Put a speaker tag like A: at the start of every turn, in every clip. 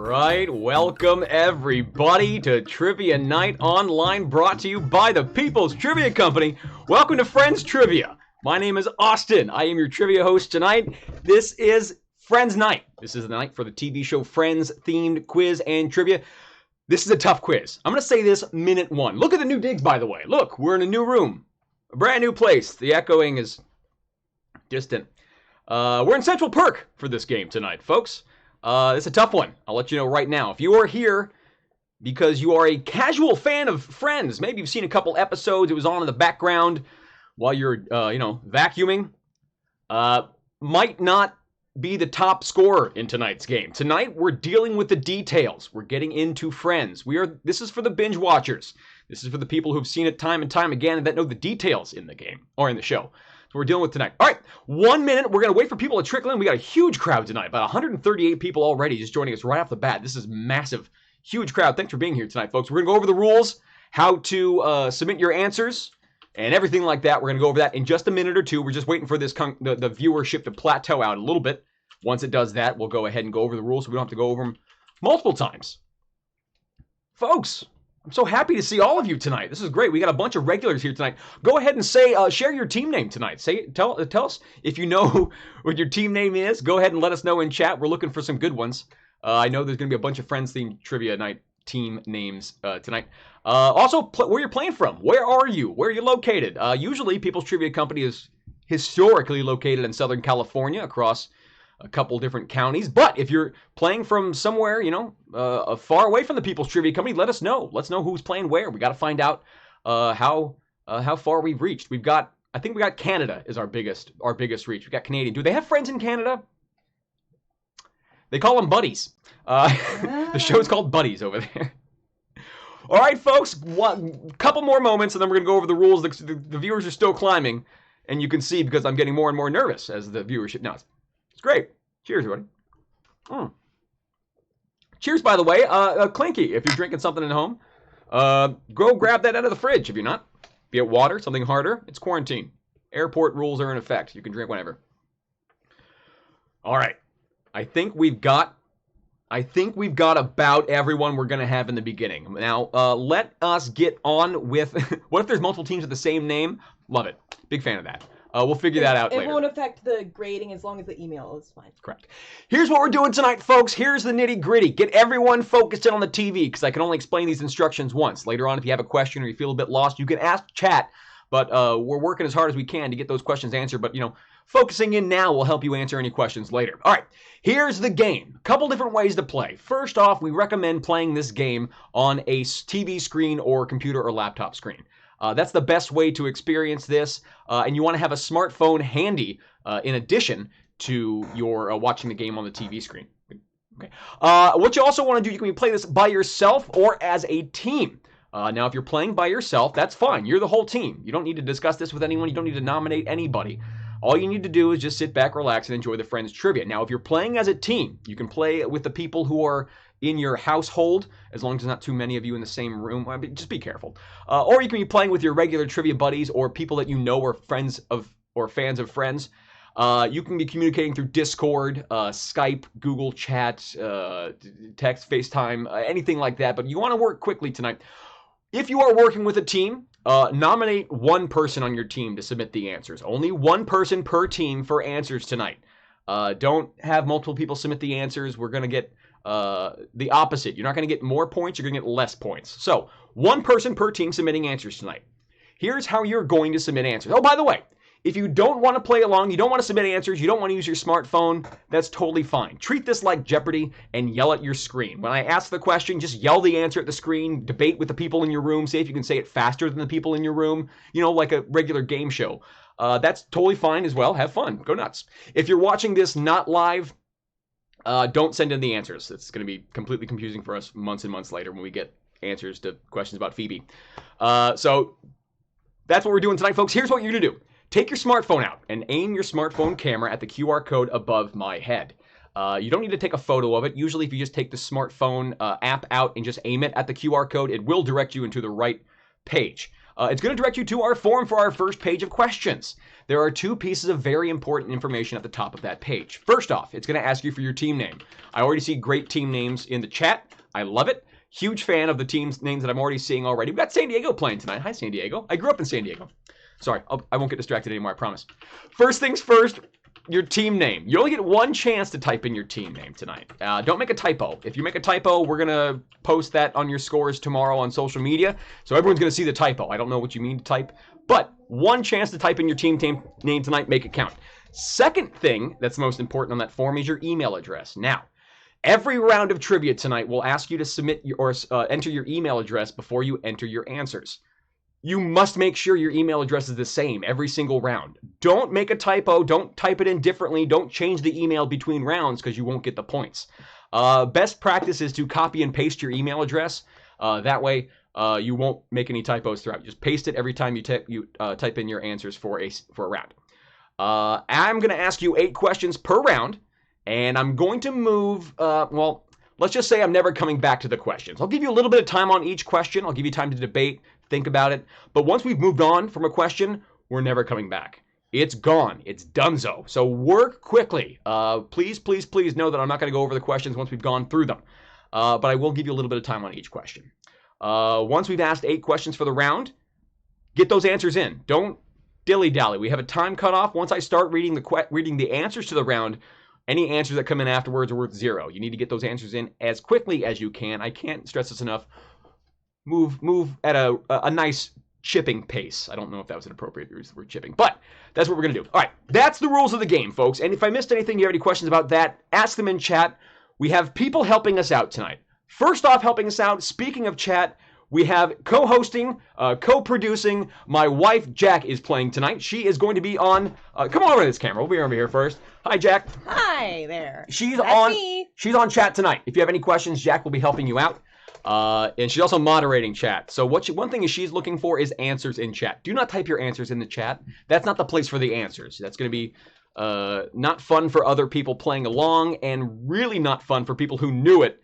A: Right, welcome everybody to Trivia Night Online, brought to you by the People's Trivia Company. Welcome to Friends Trivia. My name is Austin. I am your trivia host tonight. This is Friends Night. This is the night for the TV show Friends themed quiz and trivia. This is a tough quiz. I'm going to say this minute one. Look at the new digs, by the way. Look, we're in a new room, a brand new place. The echoing is distant. We're in Central Perk for this game tonight, folks. It's a tough one. I'll let you know right now. If you are here because you are a casual fan of Friends, maybe you've seen a couple episodes, it was on in the background while you're, vacuuming, might not be the top scorer in tonight's game. Tonight, we're dealing with the details. We're getting into Friends. This is for the binge watchers. This is for the people who've seen it time and time again and that know the details in the game, or in the show. So we're dealing with tonight. All right, 1 minute. We're going to wait for people to trickle in. We got a huge crowd tonight, about 138 people already just joining us right off the bat. This is massive, huge crowd. Thanks for being here tonight, folks. We're going to go over the rules, how to submit your answers, and everything like that. We're going to go over that in just a minute or two. We're just waiting for this the viewership to plateau out a little bit. Once it does that, we'll go ahead and go over the rules so we don't have to go over them multiple times. Folks, I'm so happy to see all of you tonight. This is great. We got a bunch of regulars here tonight. Go ahead and share your team name tonight. Tell us if you know what your team name is. Go ahead and let us know in chat. We're looking for some good ones. I know there's going to be a bunch of Friends-themed trivia night team names tonight. Also, where you're playing from. Where are you? Where are you located? Usually, People's Trivia Company is historically located in Southern California across a couple different counties. But if you're playing from somewhere, far away from the People's Trivia Company, let us know. Let's know who's playing where. We got to find out how far we've reached. I think we got Canada is our biggest reach. We got Canadian. Do they have friends in Canada? They call them buddies. The show's called Buddies over there. All right, folks, couple more moments, and then we're going to go over the rules. The viewers are still climbing, and you can see because I'm getting more and more nervous as the viewership. No, it's great. Cheers, everybody. Cheers, by the way. Clinky, if you're drinking something at home, go grab that out of the fridge if you're not. Be it water, something harder. It's quarantine. Airport rules are in effect. You can drink whenever. All right. I think we've got about everyone we're going to have in the beginning. Now, let us get on with... What if there's multiple teams with the same name? Love it. Big fan of that. We'll figure that out later.
B: It won't affect the grading as long as the email is fine.
A: Correct. Here's what we're doing tonight, folks. Here's the nitty-gritty. Get everyone focused in on the TV, because I can only explain these instructions once. Later on, if you have a question or you feel a bit lost, you can ask chat. But we're working as hard as we can to get those questions answered. But, focusing in now will help you answer any questions later. All right, here's the game. A couple different ways to play. First off, we recommend playing this game on a TV screen or computer or laptop screen. That's the best way to experience this, and you want to have a smartphone handy in addition to your watching the game on the TV screen. Okay. What you also want to do, you can play this by yourself or as a team. Now, if you're playing by yourself, that's fine. You're the whole team. You don't need to discuss this with anyone. You don't need to nominate anybody. All you need to do is just sit back, relax, and enjoy the Friends trivia. Now, if you're playing as a team, you can play with the people who are in your household, as long as there's not too many of you in the same room. Just be careful. Or you can be playing with your regular trivia buddies or people that you know are friends of or fans of Friends. You can be communicating through Discord, Skype, Google Chat, text, FaceTime, anything like that. But you want to work quickly tonight. If you are working with a team, nominate one person on your team to submit the answers. Only one person per team for answers tonight. Don't have multiple people submit the answers. We're going to get the opposite. You're not going to get more points. You're going to get less points. So one person per team submitting answers tonight. Here's how you're going to submit answers. Oh, by the way, if you don't want to play along, you don't want to submit answers, you don't want to use your smartphone, that's totally fine. Treat this like Jeopardy and yell at your screen. When I ask the question, just yell the answer at the screen, debate with the people in your room, see if you can say it faster than the people in your room, like a regular game show. That's totally fine as well. Have fun. Go nuts. If you're watching this not live, don't send in the answers. It's going to be completely confusing for us months and months later when we get answers to questions about Phoebe. So that's what we're doing tonight, folks. Here's what you're going to do. Take your smartphone out and aim your smartphone camera at the QR code above my head. You don't need to take a photo of it. Usually if you just take the smartphone app out and just aim it at the QR code, it will direct you into the right page. It's going to direct you to our form for our first page of questions. There are 2 pieces of very important information at the top of that page. First off, it's going to ask you for your team name. I already see great team names in the chat. I love it. Huge fan of the team's names that I'm already seeing already. We've got San Diego playing tonight. Hi, San Diego. I grew up in San Diego. Sorry, I won't get distracted anymore, I promise. First things first, your team name. You only get 1 chance to type in your team name tonight. Don't make a typo. If you make a typo, we're going to post that on your scores tomorrow on social media. So everyone's going to see the typo. I don't know what you mean to type, but 1 chance to type in your team name tonight. Make it count. Second thing that's most important on that form is your email address. Now, every round of trivia tonight will ask you to submit or enter your email address before you enter your answers. You must make sure your email address is the same every single round. Don't make a typo. Don't type it in differently. Don't change the email between rounds because you won't get the points. Best practice is to copy and paste your email address. That way you won't make any typos throughout. Just paste it every time you type in your answers for a round. I'm going to ask you 8 questions per round, and I'm going to move, well, let's just say I'm never coming back to the questions. I'll give you a little bit of time on each question. I'll give you time to debate, think about it. But once we've moved on from a question, we're never coming back. It's gone. It's donezo. So work quickly. Please, please, please know that I'm not going to go over the questions once we've gone through them. But I will give you a little bit of time on each question. Once we've asked 8 questions for the round, get those answers in. Don't dilly-dally. We have a time cutoff. Once I start reading the answers to the round, any answers that come in afterwards are worth 0. You need to get those answers in as quickly as you can. I can't stress this enough. Move at a nice chipping pace. I don't know if that was an appropriate use of the word chipping, but that's what we're going to do. All right, that's the rules of the game, folks. And if I missed anything, you have any questions about that, ask them in chat. We have people helping us out tonight. First off, helping us out, speaking of chat, we have co-hosting, co-producing. My wife, Jack, is playing tonight. She is going to be on... come on over to this camera. We'll be over here first. Hi, Jack.
B: Hi there.
A: She's on chat tonight. If you have any questions, Jack will be helping you out. And she's also moderating chat. So one thing is she's looking for is answers in chat. Do not type your answers in the chat. That's not the place for the answers. That's going to be not fun for other people playing along, and really not fun for people who knew it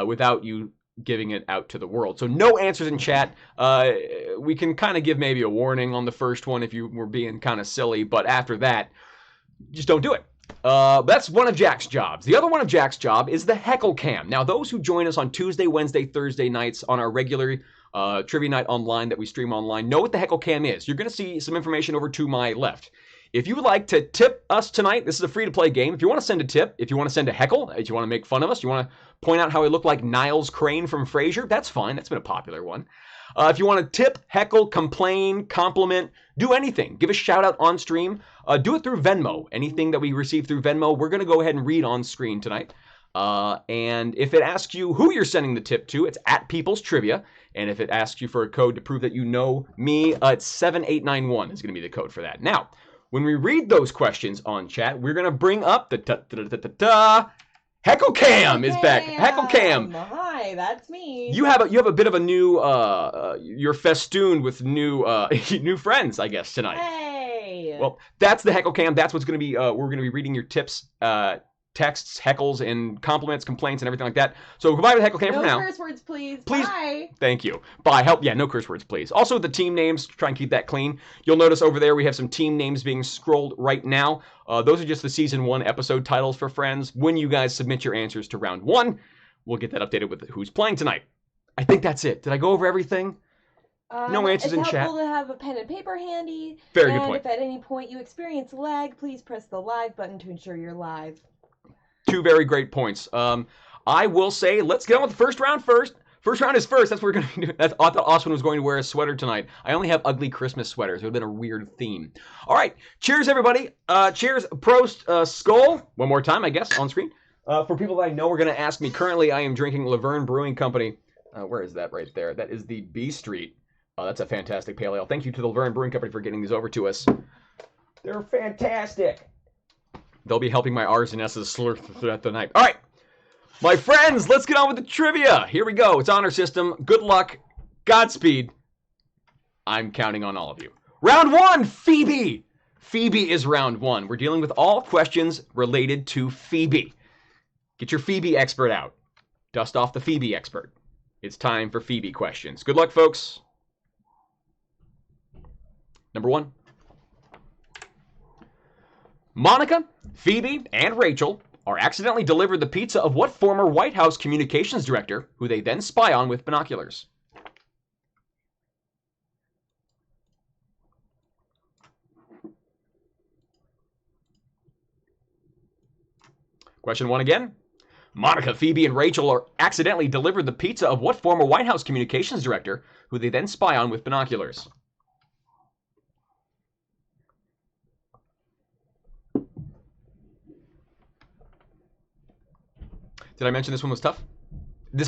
A: without you giving it out to the world. So no answers in chat. We can kind of give maybe a warning on the first one if you were being kind of silly, but after that, just don't do it. That's one of Jack's jobs. The other one of Jack's job is the heckle cam. Now, those who join us on Tuesday, Wednesday, Thursday nights on our regular trivia night online that we stream online know what the heckle cam is. You're going to see some information over to my left. If you would like to tip us tonight, this is a free-to-play game. If you want to send a tip, if you want to send a heckle, if you want to make fun of us, you want to point out how we look like Niles Crane from Frasier, that's fine. That's been a popular one. If you want to tip, heckle, complain, compliment, do anything, give a shout out on stream, do it through Venmo. Anything that we receive through Venmo, we're going to go ahead and read on screen tonight. And if it asks you who you're sending the tip to, it's at People's Trivia. And if it asks you for a code to prove that you know me, it's 7891 is going to be the code for that. Now, when we read those questions on chat, we're going to bring up the Heckle Cam is back. Heckle Cam.
B: Hi, that's me.
A: You have a bit of a new you're festooned with new new friends, I guess, tonight.
B: Hey.
A: Well, that's the Heckle Cam. That's what's going to be we're going to be reading your tips, texts, heckles, and compliments, complaints, and everything like that. So goodbye to the Heckle Cam for now.
B: No curse words, please.
A: Please.
B: Bye.
A: Thank you. Bye. Help. Yeah, no curse words, please. Also, the team names. Try and keep that clean. You'll notice over there we have some team names being scrolled right now. Those are just the season 1 episode titles for friends. When you guys submit your answers to round 1, we'll get that updated with who's playing tonight. I think that's it. Did I go over everything? No answers in chat.
B: It's helpful to have a pen and paper handy.
A: Very good point.
B: And if at any point you experience lag, please press the live button to ensure you're live.
A: 2 very great points. I will say, let's get on with the first round first. First round is first. That's what we're going to do. I thought Austin was going to wear a sweater tonight. I only have ugly Christmas sweaters. It would have been a weird theme. All right. Cheers, everybody. Cheers. Prost. Skull. One more time, I guess, on screen. For people that I know are going to ask me, currently I am drinking Laverne Brewing Company. Where is that right there? That is the B Street. That's a fantastic pale ale. Thank you to the Laverne Brewing Company for getting these over to us. They're fantastic. They'll be helping my R's and S's slur throughout the night. All right. My friends, let's get on with the trivia. Here we go. It's honor system. Good luck. Godspeed. I'm counting on all of you. Round 1, Phoebe. Phoebe is round 1. We're dealing with all questions related to Phoebe. Get your Phoebe expert out. Dust off the Phoebe expert. It's time for Phoebe questions. Good luck, folks. Number 1. Monica, Phoebe, and Rachel are accidentally delivered the pizza of what former White House communications director, who they then spy on with binoculars? Question 1 again. Monica, Phoebe, and Rachel are accidentally delivered the pizza of what former White House communications director, who they then spy on with binoculars? Did I mention this one was tough? This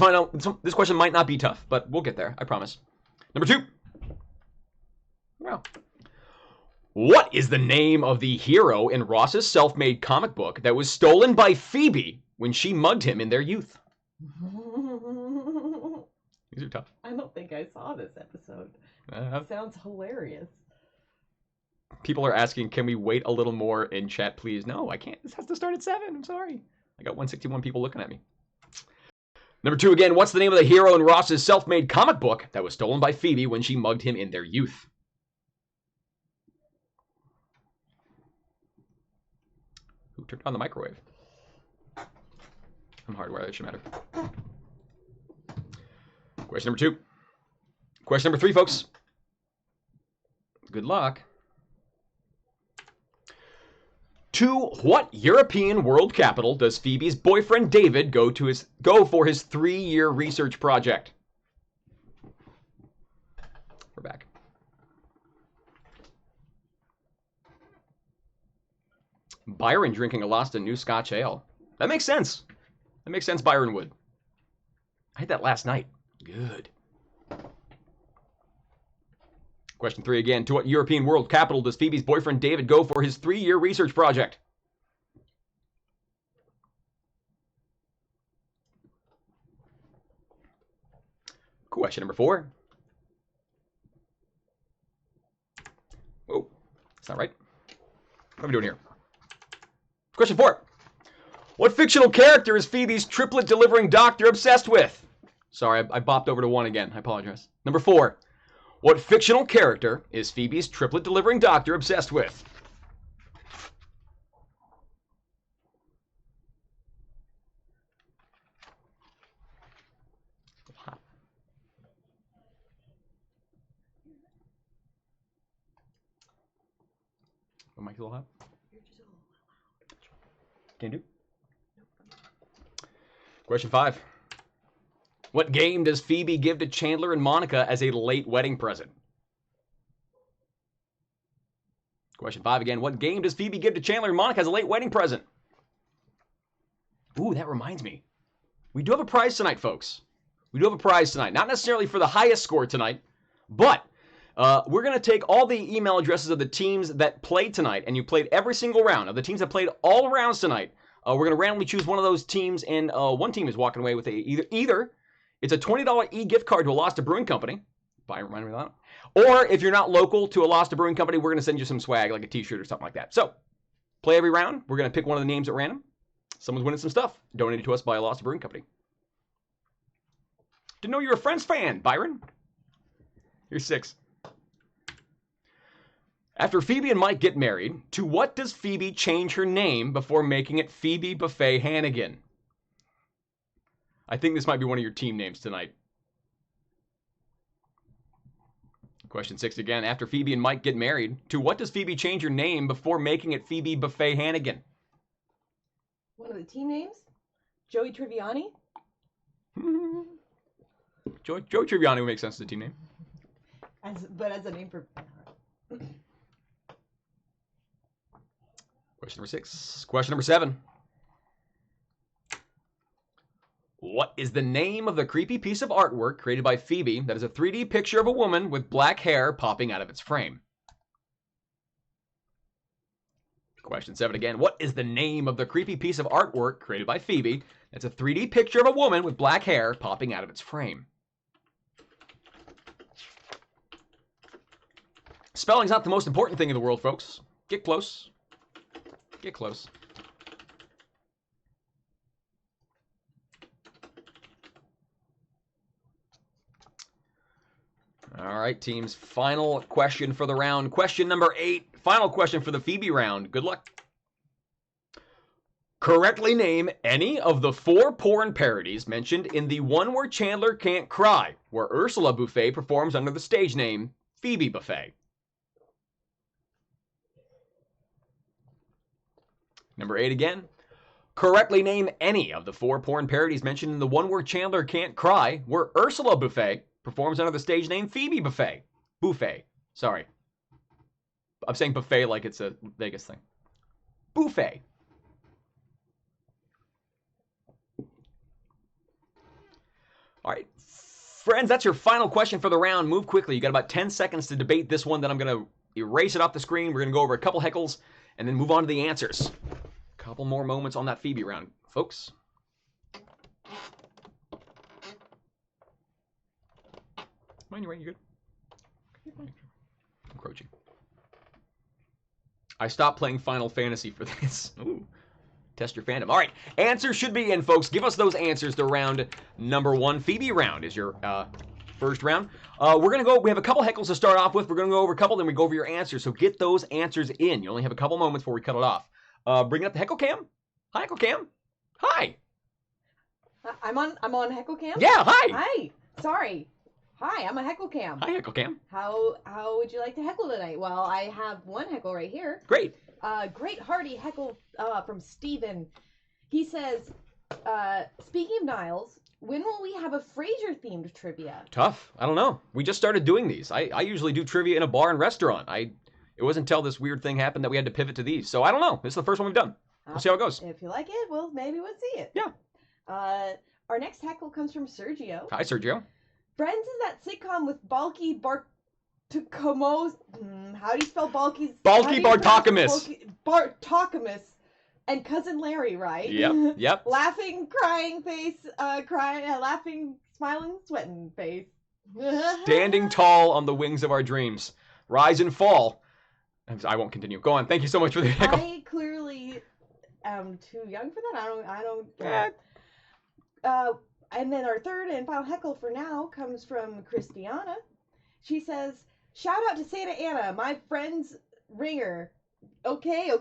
A: question might not be tough, but we'll get there, I promise. Number 2. Well, what is the name of the hero in Ross's self-made comic book that was stolen by Phoebe when she mugged him in their youth? These are tough.
B: I don't think I saw this episode. Sounds hilarious.
A: People are asking, can we wait a little more in chat, please? No, I can't. This has to start at 7. I'm sorry. I got 161 people looking at me. Number 2 again. What's the name of the hero in Ross's self-made comic book that was stolen by Phoebe when she mugged him in their youth? Who turned on the microwave? I'm hardwired. That should matter. Question number 2. Question number 3, folks. Good luck. To what European world capital does Phoebe's boyfriend David go for his 3-year research project? We're back. Byron drinking a Lost New Scotch Ale. That makes sense. That makes sense, Byron would. I had that last night. Good. Question 3 again. To what European world capital does Phoebe's boyfriend David go for his 3-year research project? Question number 4. Oh, that's not right. What am I doing here? Question 4. What fictional character is Phoebe's triplet-delivering doctor obsessed with? Sorry, I bopped over to 1 again. I apologize. Number 4. What fictional character is Phoebe's triplet-delivering doctor obsessed with? My mic's a little hot. Can do. Question 5. What game does Phoebe give to Chandler and Monica as a late wedding present? Question 5 again. What game does Phoebe give to Chandler and Monica as a late wedding present? Ooh, that reminds me. We do have a prize tonight, folks. We do have a prize tonight. Not necessarily for the highest score tonight, but we're going to take all the email addresses of the teams that played tonight, and you played every single round. Of the teams that played all rounds tonight, we're going to randomly choose one of those teams, and one team is walking away with either it's a $20 e-gift card to a Lost Brewing Company. Remind me of that. Or if you're not local to a Lost Brewing Company, we're going to send you some swag, like a t-shirt or something like that. So, play every round. We're going to pick one of the names at random. Someone's winning some stuff donated to us by a Lost Brewing Company. Didn't know you were a Friends fan, Byron. You're 6. After Phoebe and Mike get married, to what does Phoebe change her name before making it Phoebe Buffet Hannigan? I think this might be one of your team names tonight. Question 6 again. After Phoebe and Mike get married, to what does Phoebe change her name before making it Phoebe Buffet Hannigan?
B: One of the team names? Joey Triviani?
A: Joey Triviani would make sense as the team name.
B: But as a name for...
A: Question number 6. Question number 7. What is the name of the creepy piece of artwork created by Phoebe that is a 3D picture of a woman with black hair popping out of its frame? Question 7 again. What is the name of the creepy piece of artwork created by Phoebe that's a 3D picture of a woman with black hair popping out of its frame? Spelling's not the most important thing in the world, folks. Get close. Get close. All right, teams. Final question for the round. Question number 8. Final question for the Phoebe round. Good luck. Correctly name any of the 4 porn parodies mentioned in the one where Chandler can't cry, where Ursula Buffet performs under the stage name Phoebe Buffet. Number 8 again. Correctly name any of the 4 porn parodies mentioned in the one where Chandler can't cry, where Ursula Buffet performs under the stage name Phoebe Buffet. Buffet. Sorry. I'm saying buffet like it's a Vegas thing. Buffet. All right, friends, that's your final question for the round. Move quickly. You got about 10 seconds to debate this one. Then I'm going to erase it off the screen. We're going to go over a couple heckles and then move on to the answers. A couple more moments on that Phoebe round, folks. Mind you, right? You good? Encroaching. I stopped playing Final Fantasy for this. Ooh. Test your fandom. All right, answers should be in, folks. Give us those answers to round number 1. Phoebe round is your first round. We're going to go, we have a couple heckles to start off with. We're going to go over a couple, then we go over your answers. So get those answers in. You only have a couple moments before we cut it off. Bring up the heckle cam. Hi, heckle cam. Hi.
B: I'm on heckle cam?
A: Yeah, hi.
B: Hi. Sorry. Hi, I'm a heckle cam.
A: Hi, heckle cam.
B: How would you like to heckle tonight? Well, I have one heckle right here.
A: Great.
B: Great hearty heckle from Steven. He says, speaking of Niles, when will we have a Frasier-themed trivia?
A: Tough. I don't know. We just started doing these. I usually do trivia in a bar and restaurant. It wasn't until this weird thing happened that we had to pivot to these. So I don't know. This is the first one we've done. We'll see how it goes.
B: If you like it, well, maybe we'll see it.
A: Yeah.
B: Our next heckle comes from Sergio.
A: Hi, Sergio.
B: Friends is that sitcom with Balky Bartokomos. How do you spell Balky's?
A: Balky Bartokomous.
B: Bartokomous and Cousin Larry, right?
A: Yep.
B: Laughing, crying face, laughing, smiling, sweating face.
A: Standing tall on the wings of our dreams. Rise and fall. I won't continue. Go on. Thank you so much for the heckle.
B: I clearly am too young for that. I don't. And then our third and final heckle for now comes from Christiana. She says, shout out to Santa Ana, my friend's ringer. Okay.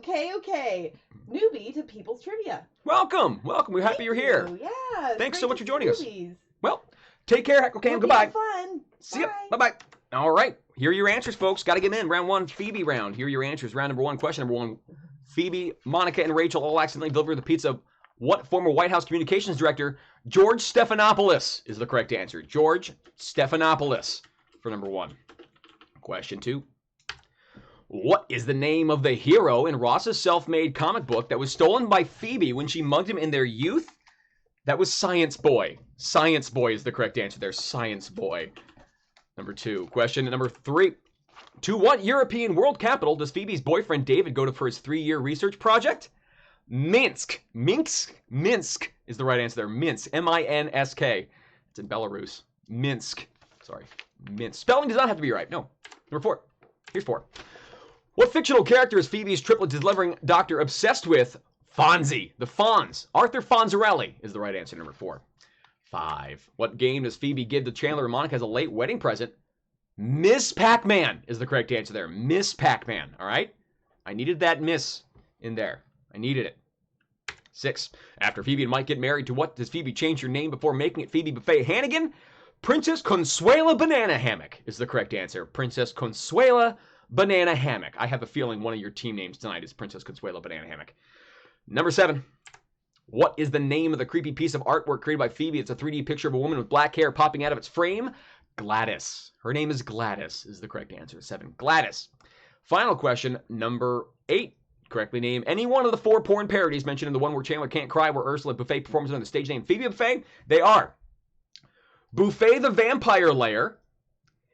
B: Newbie to People's Trivia.
A: Welcome. We're happy you're here.
B: Yeah.
A: Thanks so much for joining us. Well, take care, Heckle Cam. Goodbye.
B: Fun.
A: See ya. Bye-bye. All right. Here are your answers, folks. Got to get them in. Round 1, Phoebe round. Here are your answers. Round number 1, question number 1. Phoebe, Monica, and Rachel all accidentally delivered the pizza. What former White House communications director? George Stephanopoulos is the correct answer. George Stephanopoulos for number 1. Question 2. What is the name of the hero in Ross's self-made comic book that was stolen by Phoebe when she mugged him in their youth? That was Science Boy. Science Boy is the correct answer there. Science Boy. Number 2. Question number 3. To what European world capital does Phoebe's boyfriend David go to for his 3-year research project? Minsk. Minsk is the right answer there. Minsk. M-I-N-S-K. It's in Belarus. Minsk. Sorry. Minsk. Spelling does not have to be right. No. Number 4. Here's 4. What fictional character is Phoebe's triplet delivering doctor obsessed with? Fonzie. The Fonz. Arthur Fonzarelli is the right answer. Number 4. 5. What game does Phoebe give to Chandler and Monica as a late wedding present? Miss Pac-Man is the correct answer there. Miss Pac-Man. All right? I needed that miss in there. I needed it. 6. After Phoebe and Mike get married, to what does Phoebe change her name before making it Phoebe Buffet Hannigan? Princess Consuela Banana Hammock is the correct answer. Princess Consuela Banana Hammock. I have a feeling one of your team names tonight is Princess Consuela Banana Hammock. Number 7. What is the name of the creepy piece of artwork created by Phoebe? It's a 3D picture of a woman with black hair popping out of its frame. Gladys. Her name is Gladys is the correct answer. 7. Gladys. Final question, number 8. Correctly name any one of the 4 porn parodies mentioned in the one where Chandler can't cry, where Ursula Buffet performs under the stage name Phoebe Buffet. They are Buffet the Vampire Lair,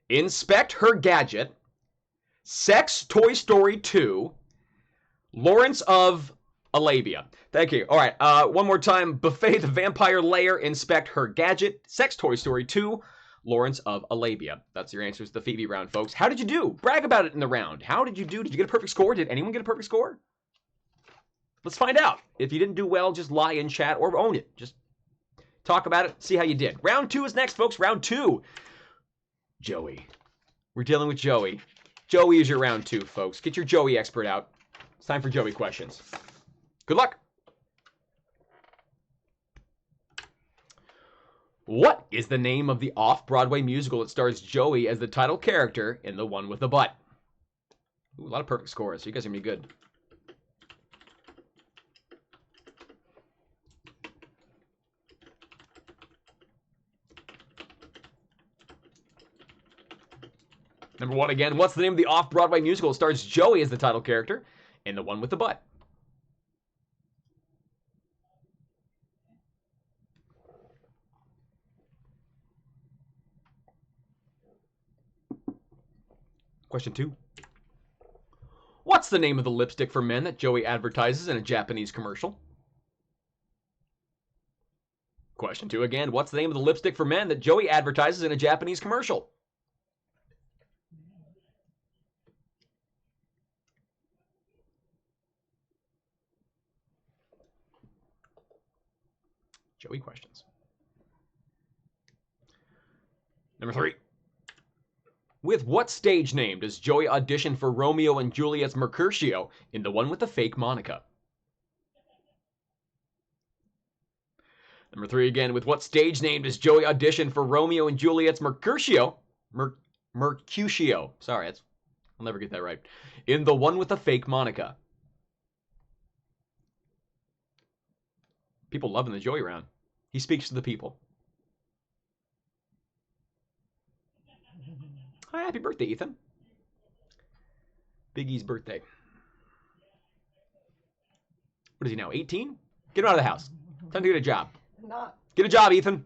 A: Inspect Her Gadget, Sex Toy Story 2, Lawrence of Arabia. Thank you. All right, one more time. Buffet the Vampire Lair, Inspect Her Gadget, Sex Toy Story 2, Lawrence of Arabia. That's your answers to the Phoebe round, folks. How did you do? Brag about it in the round. How did you do? Did you get a perfect score? Did anyone get a perfect score? Let's find out. If you didn't do well, just lie in chat or own it. Just talk about it, see how you did. Round 2 is next, folks. Round 2. Joey, We're dealing with Joey. Joey is your round 2, folks. Get your Joey expert out. It's time for Joey questions. Good luck. What is the name of the off-Broadway musical that stars Joey as the title character in The One with the Butt? Ooh, a lot of perfect scores. You guys are going to be good. Number 1 again. What's the name of the off-Broadway musical that stars Joey as the title character in The One with the Butt? Question 2. What's the name of the lipstick for men that Joey advertises in a Japanese commercial? Question 2 again. What's the name of the lipstick for men that Joey advertises in a Japanese commercial? Joey questions. Number 3. With what stage name does Joey audition for Romeo and Juliet's Mercutio in The One with the Fake Monica? Number 3 again. With what stage name does Joey audition for Romeo and Juliet's Mercutio? Mercutio. Sorry, I'll never get that right. In The One with the Fake Monica. People loving the Joey round. He speaks to the people. Hi, happy birthday, Ethan. Big E's birthday. What is he now, 18? Get him out of the house. Time to get a job.
B: Not.
A: Get a job, Ethan.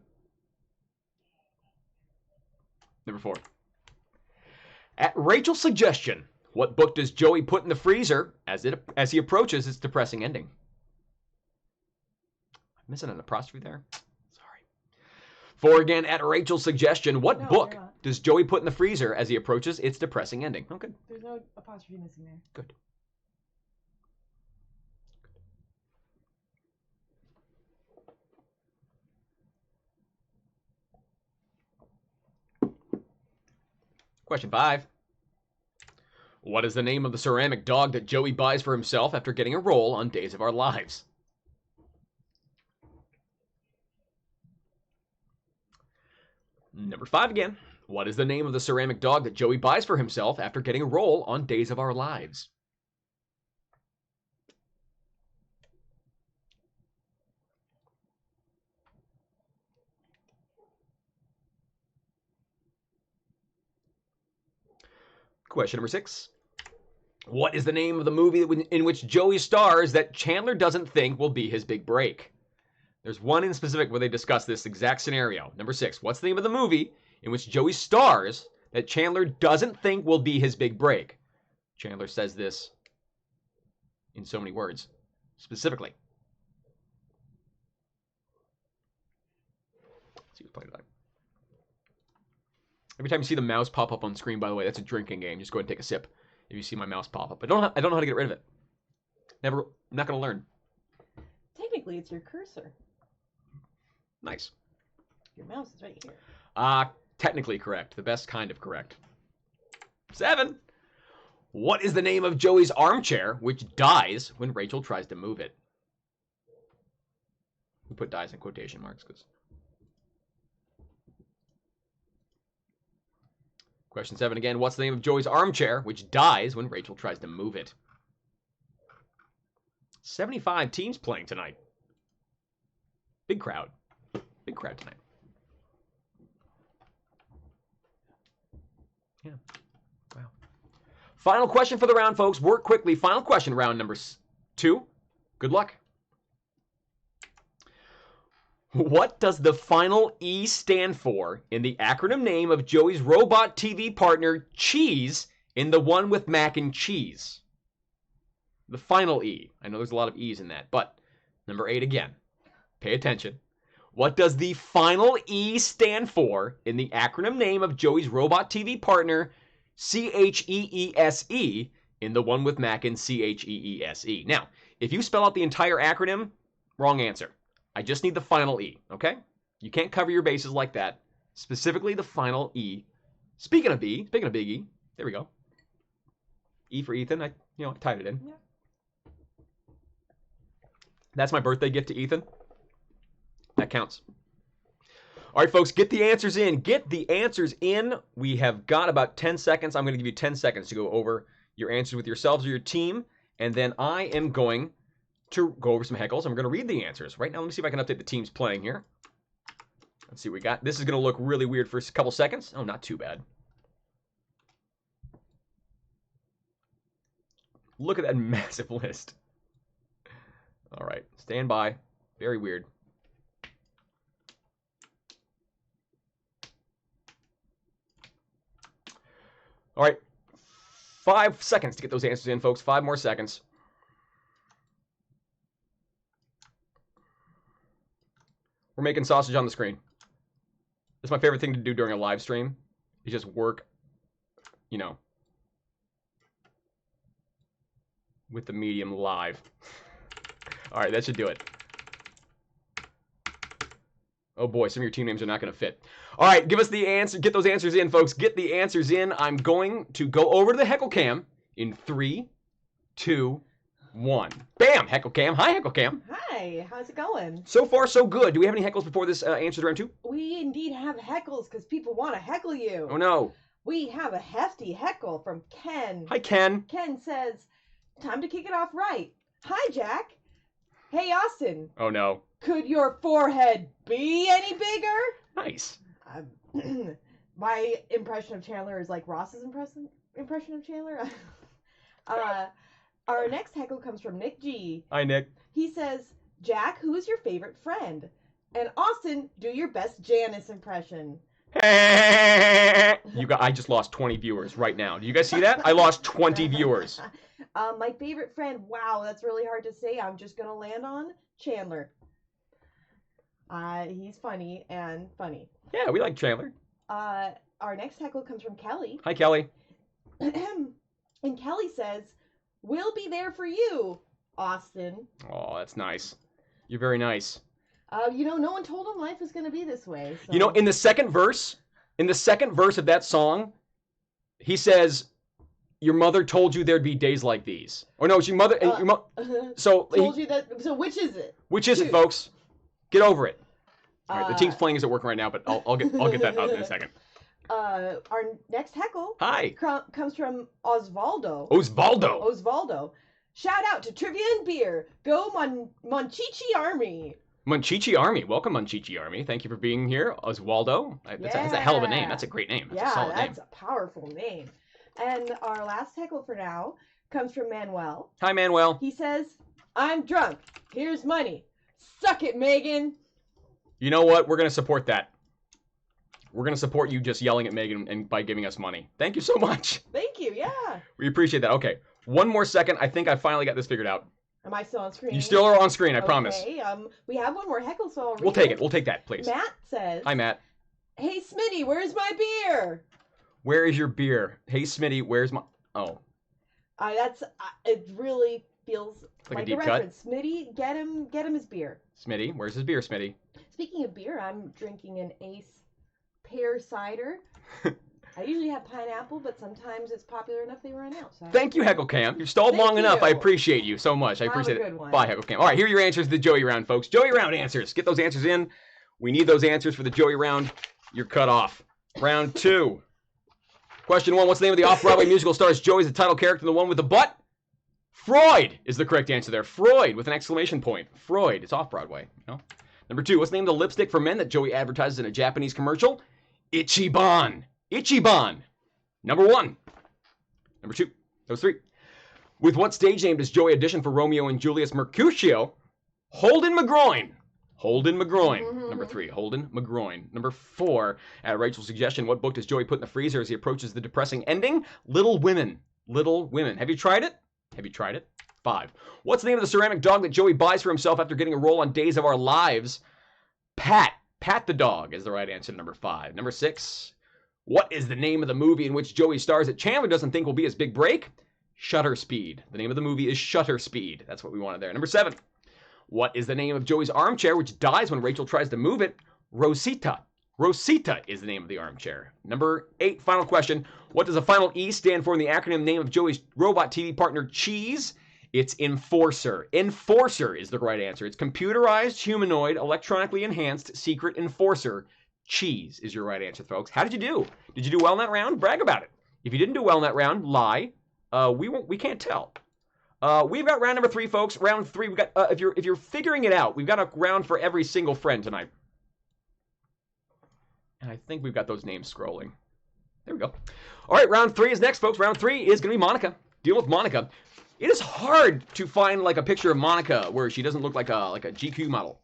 A: Number 4. At Rachel's suggestion, what book does Joey put in the freezer as he approaches its depressing ending? I'm missing an apostrophe there. Sorry. 4 again. At Rachel's suggestion, what book does Joey put in the freezer as he approaches its depressing ending? Oh, good.
B: There's no apostrophe missing there.
A: Good. Question 5. What is the name of the ceramic dog that Joey buys for himself after getting a role on Days of Our Lives? Number 5 again. What is the name of the ceramic dog that Joey buys for himself after getting a role on Days of Our Lives? Question number 6. What is the name of the movie in which Joey stars that Chandler doesn't think will be his big break? There's one in specific where they discuss this exact scenario. Number 6. What's the name of the movie in which Joey stars that Chandler doesn't think will be his big break? Chandler says this in so many words. Specifically. Let's see who's playing tonight. Every time you see the mouse pop up on screen, by the way, that's a drinking game. Just go ahead and take a sip if you see my mouse pop up. I don't know how to get rid of it. I'm not going to learn.
B: Technically, it's your cursor.
A: Nice.
B: Your mouse is right here.
A: Technically correct. The best kind of correct. 7. What is the name of Joey's armchair, which dies when Rachel tries to move it? We put dies in quotation marks because... Question 7 again. What's the name of Joey's armchair, which dies when Rachel tries to move it? 75 teams playing tonight. Big crowd. Big crowd tonight. Yeah. Wow. Final question for the round, folks. Work quickly. Final question, round number 2. Good luck. What does the final E stand for in the acronym name of Joey's robot TV partner, Cheese, in The One with Mac and Cheese? The final E. I know there's a lot of E's in that, but number 8 again. Pay attention. What does the final E stand for in the acronym name of Joey's robot TV partner, CHEESE, in The One with Mac and CHEESE? Now, if you spell out the entire acronym, wrong answer. I just need the final E, okay? You can't cover your bases like that. Specifically the final E Speaking of Big E, there we go. E for Ethan. I tied it in.
B: Yeah.
A: That's my birthday gift to Ethan. That counts. All right, folks, get the answers in. Get the answers in. We have got about 10 seconds. I'm going to give you 10 seconds to go over your answers with yourselves or your team, and then I am going to go over some heckles. I'm going to read the answers. Right now, let me see if I can update the teams playing here. Let's see what we got. This is going to look really weird for a couple seconds. Oh, not too bad. Look at that massive list. All right, stand by. Very weird. All right, 5 seconds to get those answers in, folks. 5 more seconds. We're making sausage on the screen. That's my favorite thing to do during a live stream. Is just work, with the medium live. All right, that should do it. Oh boy, some of your team names are not going to fit. All right, give us the answer. Get those answers in, folks. Get the answers in. I'm going to go over to the Heckle Cam in 3, 2, 1. Bam! Heckle Cam. Hi, Heckle Cam.
B: Hi, how's it going?
A: So far, so good. Do we have any heckles before this answers round 2?
B: We indeed have heckles because people want to heckle you.
A: Oh no.
B: We have a hefty heckle from Ken.
A: Hi, Ken.
B: Ken says, time to kick it off right. Hi, Jack. Hey, Austin.
A: Oh no.
B: Could your forehead be any bigger?
A: Nice.
B: My impression of Chandler is like Ross's impression of Chandler. Our next heckle comes from Nick G.
A: Hi, Nick.
B: He says, Jack, who is your favorite friend? And Austin, do your best Janice impression.
A: I just lost 20 viewers right now. Do you guys see that? I lost 20 viewers.
B: My favorite friend, wow, that's really hard to say. I'm just going to land on Chandler. He's funny and funny.
A: Yeah, we like Chandler.
B: Our next heckle comes from Kelly.
A: Hi, Kelly.
B: And Kelly says, we'll be there for you, Austin.
A: Oh, that's nice. You're very nice.
B: No one told him life was going to be this way. So.
A: In the second verse of that song, he says, your mother told you there'd be days like these. Or no, it's your mother.
B: So which is it?
A: Which is it, folks? Get over it. All right, the team's playing isn't working right now, but I'll get that out in a second.
B: Our next heckle comes from Osvaldo.
A: Osvaldo.
B: Shout out to Trivia and Beer. Go Monchichi Army.
A: Monchichi Army. Welcome, Monchichi Army. Thank you for being here, Osvaldo. That's a hell of a name. That's a great name. That's a solid name.
B: That's a powerful name. And our last heckle for now comes from Manuel.
A: Hi, Manuel.
B: He says, I'm drunk. Here's money. Suck it, Megan.
A: You know what? We're going to support that. We're going to support you just yelling at Megan and by giving us money. Thank you so much.
B: Thank you, yeah.
A: We appreciate that. Okay, one more second. I think I finally got this figured out.
B: Am I still on screen?
A: You still are on screen, I promise.
B: We have one more heckle, so I'll read
A: We'll take it. We'll take that, please.
B: Matt says...
A: Hi, Matt.
B: Hey, Smitty, where's my beer?
A: Where is your beer? Hey, Smitty, where's my... Oh.
B: It really feels
A: like a
B: deep reference. Cut. Smitty, get him his beer.
A: Smitty, where's his beer, Smitty?
B: Speaking of beer, I'm drinking an Ace pear cider. I usually have pineapple, but sometimes it's popular enough they run out. So
A: Thank you, Heckle Cam. You've stalled long enough. I appreciate you so much. I appreciate it.
B: One.
A: Bye, Heckle Cam. All right, here are your answers to the Joey round, folks. Joey round answers. Get those answers in. We need those answers for the Joey round. You're cut off. Round 2. Question 1. What's the name of the off-Broadway musical stars Joey as the title character, the one with the butt? Freud is the correct answer there. Freud with an exclamation point. Freud. It's off-Broadway. Number 2. What's the name of the lipstick for men that Joey advertises in a Japanese commercial? Ichiban. Ichiban. Number 1. Number 2. Those 3. With what stage name does Joey audition for Romeo and Julius Mercutio? Holden McGroin. Holden McGroin.
B: Mm-hmm.
A: Number 3. Holden McGroin. Number 4. At Rachel's suggestion, what book does Joey put in the freezer as he approaches the depressing ending? Little Women. Little Women. Have you tried it? Have you tried it? 5. What's the name of the ceramic dog that Joey buys for himself after getting a role on Days of Our Lives? Pat. Pat the dog is the right answer. Number 5. Number 6. What is the name of the movie in which Joey stars that Chandler doesn't think will be his big break? Shutter Speed. The name of the movie is Shutter Speed. That's what we wanted there. Number 7. What is the name of Joey's armchair which dies when Rachel tries to move it? Rosita. Rosita is the name of the armchair. Number 8, final question. What does the final E stand for in the acronym name of Joey's robot TV partner, Cheese? It's Enforcer. Enforcer is the right answer. It's computerized, humanoid, electronically enhanced, secret enforcer. Cheese is your right answer, folks. How did you do? Did you do well in that round? Brag about it. If you didn't do well in that round, lie. We can't tell. We've got round number 3, folks. Round 3. We've got if you're figuring it out, we've got a round for every single friend tonight. And I think we've got those names scrolling. There we go. All right, round 3 is next, folks. Round 3 is going to be Monica. Deal with Monica. It is hard to find like a picture of Monica where she doesn't look like a GQ model.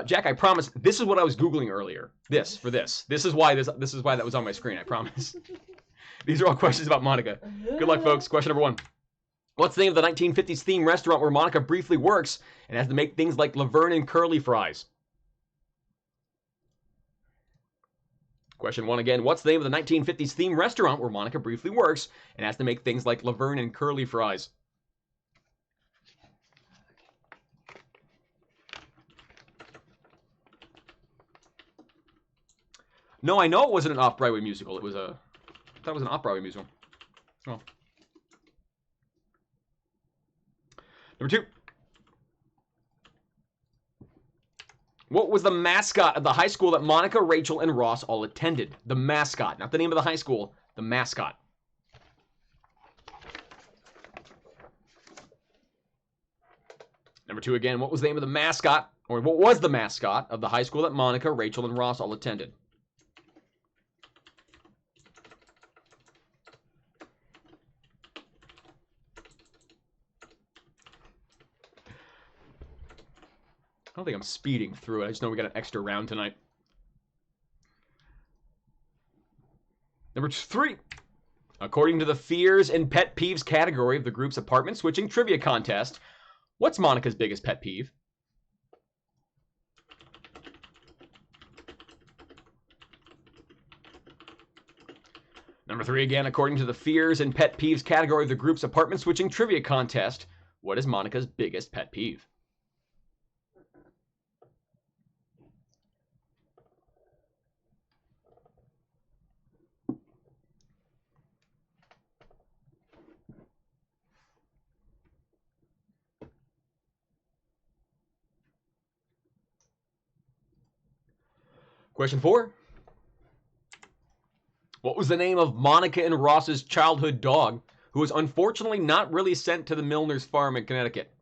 A: Jack, I promise. This is what I was Googling earlier. This is why that was on my screen. I promise. These are all questions about Monica. Good luck, folks. Question number 1. What's the name of the 1950s theme restaurant where Monica briefly works and has to make things like Laverne and curly fries? Question 1 again. What's the name of the 1950s theme restaurant where Monica briefly works and has to make things like Laverne and curly fries? No, I know it wasn't an off-Broadway musical. I thought it was an off-Broadway musical. Oh. Number 2. What was the mascot of the high school that Monica, Rachel, and Ross all attended? The mascot, not the name of the high school, the mascot. Number 2 again, what was the name of the mascot, or what was the mascot of the high school that Monica, Rachel, and Ross all attended? I don't think I'm speeding through it. I just know we got an extra round tonight. Number 3. According to the fears and pet peeves category of the group's apartment switching trivia contest, what's Monica's biggest pet peeve? Number 3 again, according to the fears and pet peeves category of the group's apartment switching trivia contest, what is Monica's biggest pet peeve? Question 4. What was the name of Monica and Ross's childhood dog, who was unfortunately not really sent to the Milner's farm in Connecticut?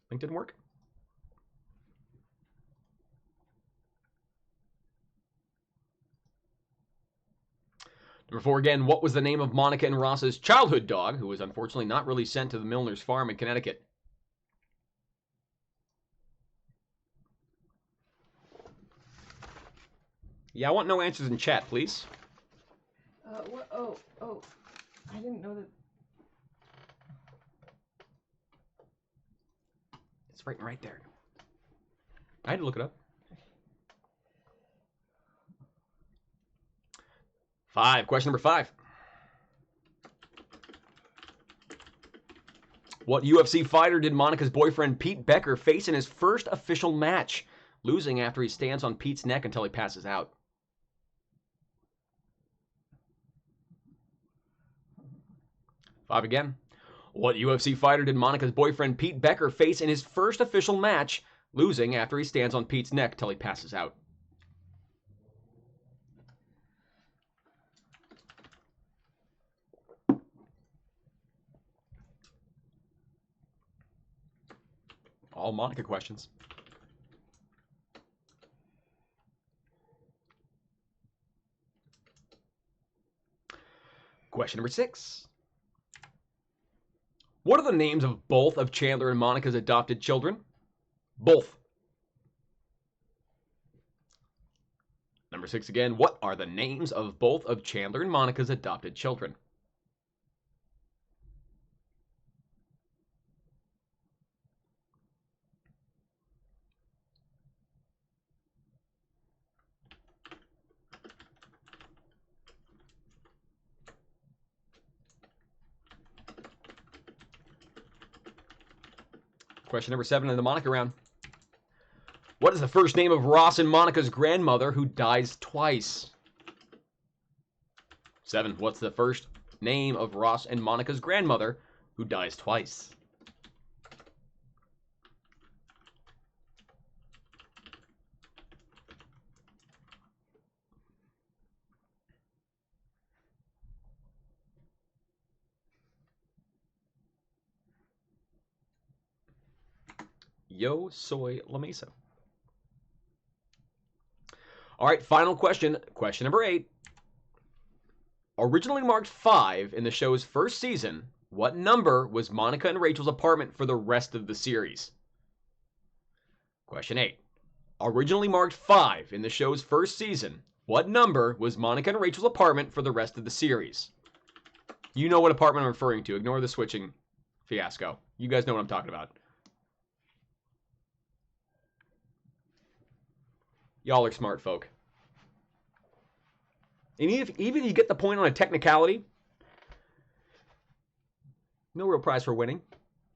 A: Think didn't work? Number 4 again, what was the name of Monica and Ross's childhood dog, who was unfortunately not really sent to the Milner's farm in Connecticut? Yeah, I want no answers in chat, please.
B: What? Oh. I didn't know that.
A: It's right there. I had to look it up. 5. Question number 5. What UFC fighter did Monica's boyfriend Pete Becker face in his first official match, losing after he stands on Pete's neck until he passes out? Five again. What UFC fighter did Monica's boyfriend Pete Becker face in his first official match, losing after he stands on Pete's neck till he passes out? All Monica questions. Question number 6. What are the names of both of Chandler and Monica's adopted children? Both. Number 6 again. What are the names of both of Chandler and Monica's adopted children? Question number 7 in the Monica round. What is the first name of Ross and Monica's grandmother who dies twice? 7. What's the first name of Ross and Monica's grandmother who dies twice? Yo soy la mesa. All right, final question. Question number 8. Originally marked 5 in the show's first season, what number was Monica and Rachel's apartment for the rest of the series? Question 8. Originally marked 5 in the show's first season, what number was Monica and Rachel's apartment for the rest of the series? You know what apartment I'm referring to. Ignore the switching fiasco. You guys know what I'm talking about. Y'all are smart folk. And even if you get the point on a technicality, no real prize for winning.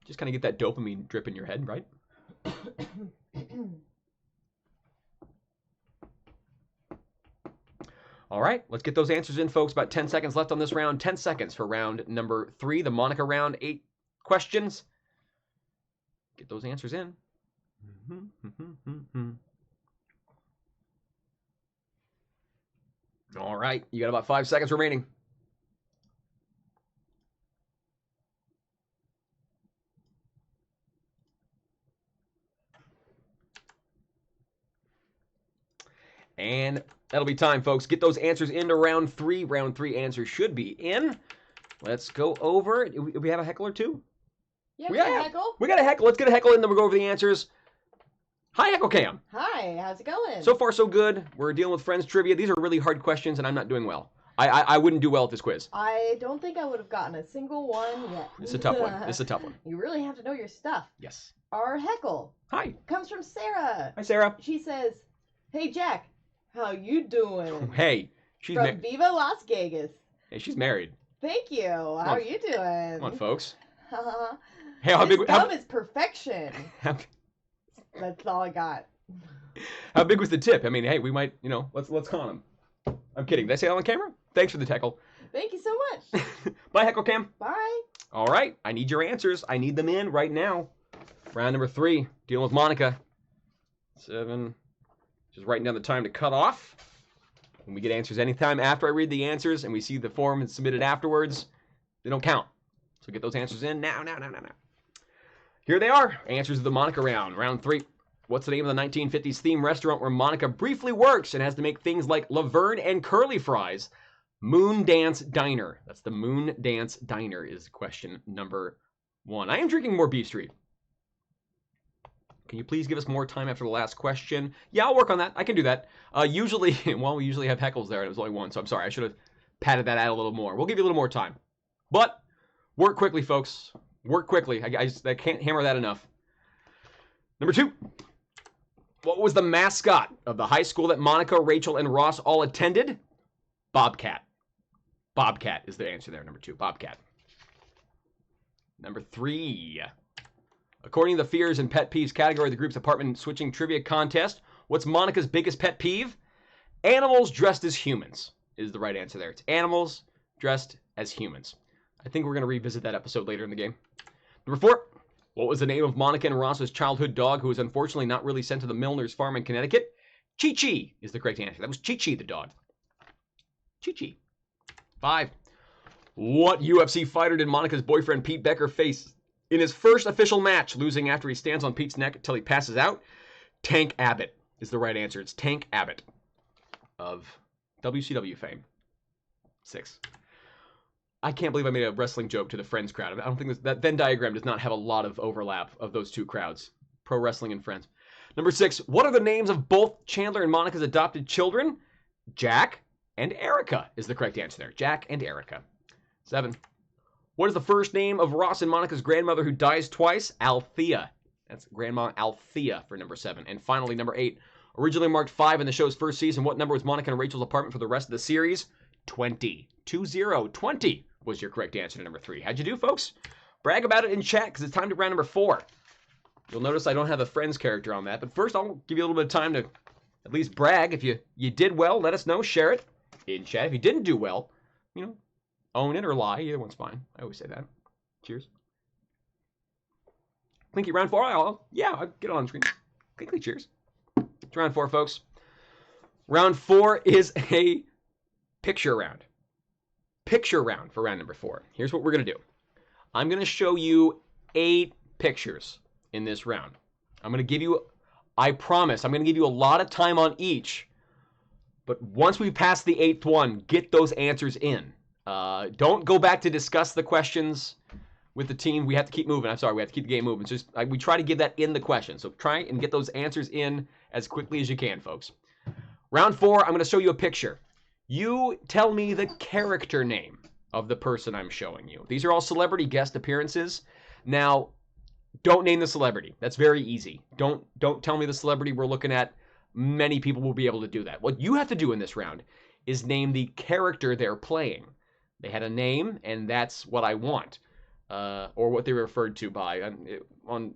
A: Just kind of get that dopamine drip in your head, right? All right, let's get those answers in, folks. About 10 seconds left on this round. 10 seconds for round number 3, the Monica round. 8 questions. Get those answers in. All right, you got about 5 seconds remaining. And that'll be time, folks. Get those answers into round 3. Round 3 answers should be in. Let's go over. Do we have a heckle or two?
B: Yeah, we got a heckle.
A: We got a heckle. Let's get a heckle in, then we'll go over the answers. Hi, Heckle Cam.
B: Hi, how's it going?
A: So far, so good. We're dealing with Friends Trivia. These are really hard questions, and I'm not doing well. I wouldn't do well at this quiz.
B: I don't think I would have gotten a single one yet.
A: It's a tough one. It's a tough one.
B: You really have to know your stuff.
A: Yes.
B: Our heckle.
A: Hi.
B: Comes from Sarah.
A: Hi, Sarah.
B: She says, "Hey, Jack, how you doing?"
A: Hey. She's
B: from Viva Las Vegas.
A: Hey, she's married.
B: Thank you. How are you doing?
A: Come on, folks.
B: Hey, how big? Dumb is perfection. That's all I got.
A: How big was the tip? I mean, hey, we might, let's con him. I'm kidding. Did I say that on camera? Thanks for the heckle.
B: Thank you so much.
A: Bye, Heckle Cam.
B: Bye.
A: All right. I need your answers. I need them in right now. Round number 3, dealing with Monica. 7. Just writing down the time to cut off. When we get answers anytime after I read the answers and we see the form submitted afterwards, they don't count. So get those answers in now. Here they are. Answers of the Monica round. Round 3. What's the name of the 1950s theme restaurant where Monica briefly works and has to make things like Laverne and curly fries? Moon Dance Diner. That's the Moon Dance Diner is question number 1. I am drinking more Beef Street. Can you please give us more time after the last question? Yeah, I'll work on that. I can do that. We usually have heckles there, and it was only 1, so I'm sorry. I should have padded that out a little more. We'll give you a little more time. But work quickly, folks. Work quickly. I can't hammer that enough. Number 2. What was the mascot of the high school that Monica, Rachel, and Ross all attended? Bobcat. Bobcat is the answer there, number 2. Bobcat. Number 3. According to the Fears and Pet Peeves category of the group's apartment switching trivia contest, what's Monica's biggest pet peeve? Animals dressed as humans is the right answer there. It's animals dressed as humans. I think we're going to revisit that episode later in the game. Number 4. What was the name of Monica and Ross's childhood dog who was unfortunately not really sent to the Milner's farm in Connecticut? Chi-Chi is the correct answer. That was Chi-Chi the dog. Chi-Chi. 5. What UFC fighter did Monica's boyfriend Pete Becker face in his first official match, losing after he stands on Pete's neck until he passes out? Tank Abbott is the right answer. It's Tank Abbott of WCW fame. 6. I can't believe I made a wrestling joke to the Friends crowd. I don't think that Venn diagram does not have a lot of overlap of those two crowds. Pro wrestling and Friends. Number 6. What are the names of both Chandler and Monica's adopted children? Jack and Erica is the correct answer there. Jack and Erica. 7. What is the first name of Ross and Monica's grandmother who dies twice? Althea. That's Grandma Althea for number 7. And finally, number 8. Originally marked 5 in the show's first season, what number was Monica and Rachel's apartment for the rest of the series? 20. 20 was your correct answer to number 3. How'd you do, folks? Brag about it in chat, because it's time to round number 4. You'll notice I don't have a Friends character on that. But first, I'll give you a little bit of time to at least brag. If you did well, let us know. Share it in chat. If you didn't do well, own it or lie. Either one's fine. I always say that. Cheers. Clinky, round 4. I'll get it on screen. Clinky, cheers. It's round 4, folks. Round 4 is a picture round. Picture round for round number 4. Here's what we're going to do. I'm going to show you 8 pictures in this round. I promise, I'm going to give you a lot of time on each. But once we pass the 8th one, get those answers in. Don't go back to discuss the questions with the team. We have to keep moving. I'm sorry, we have to keep the game moving. It's just we try to give that in the question. So try and get those answers in as quickly as you can, folks. Round 4, I'm going to show you a picture. You tell me the character name of the person I'm showing you. These are all celebrity guest appearances. Now, don't name the celebrity. That's very easy. Don't tell me the celebrity we're looking at. Many people will be able to do that. What you have to do in this round is name the character they're playing. They had a name, and that's what I want, or what they were referred to by.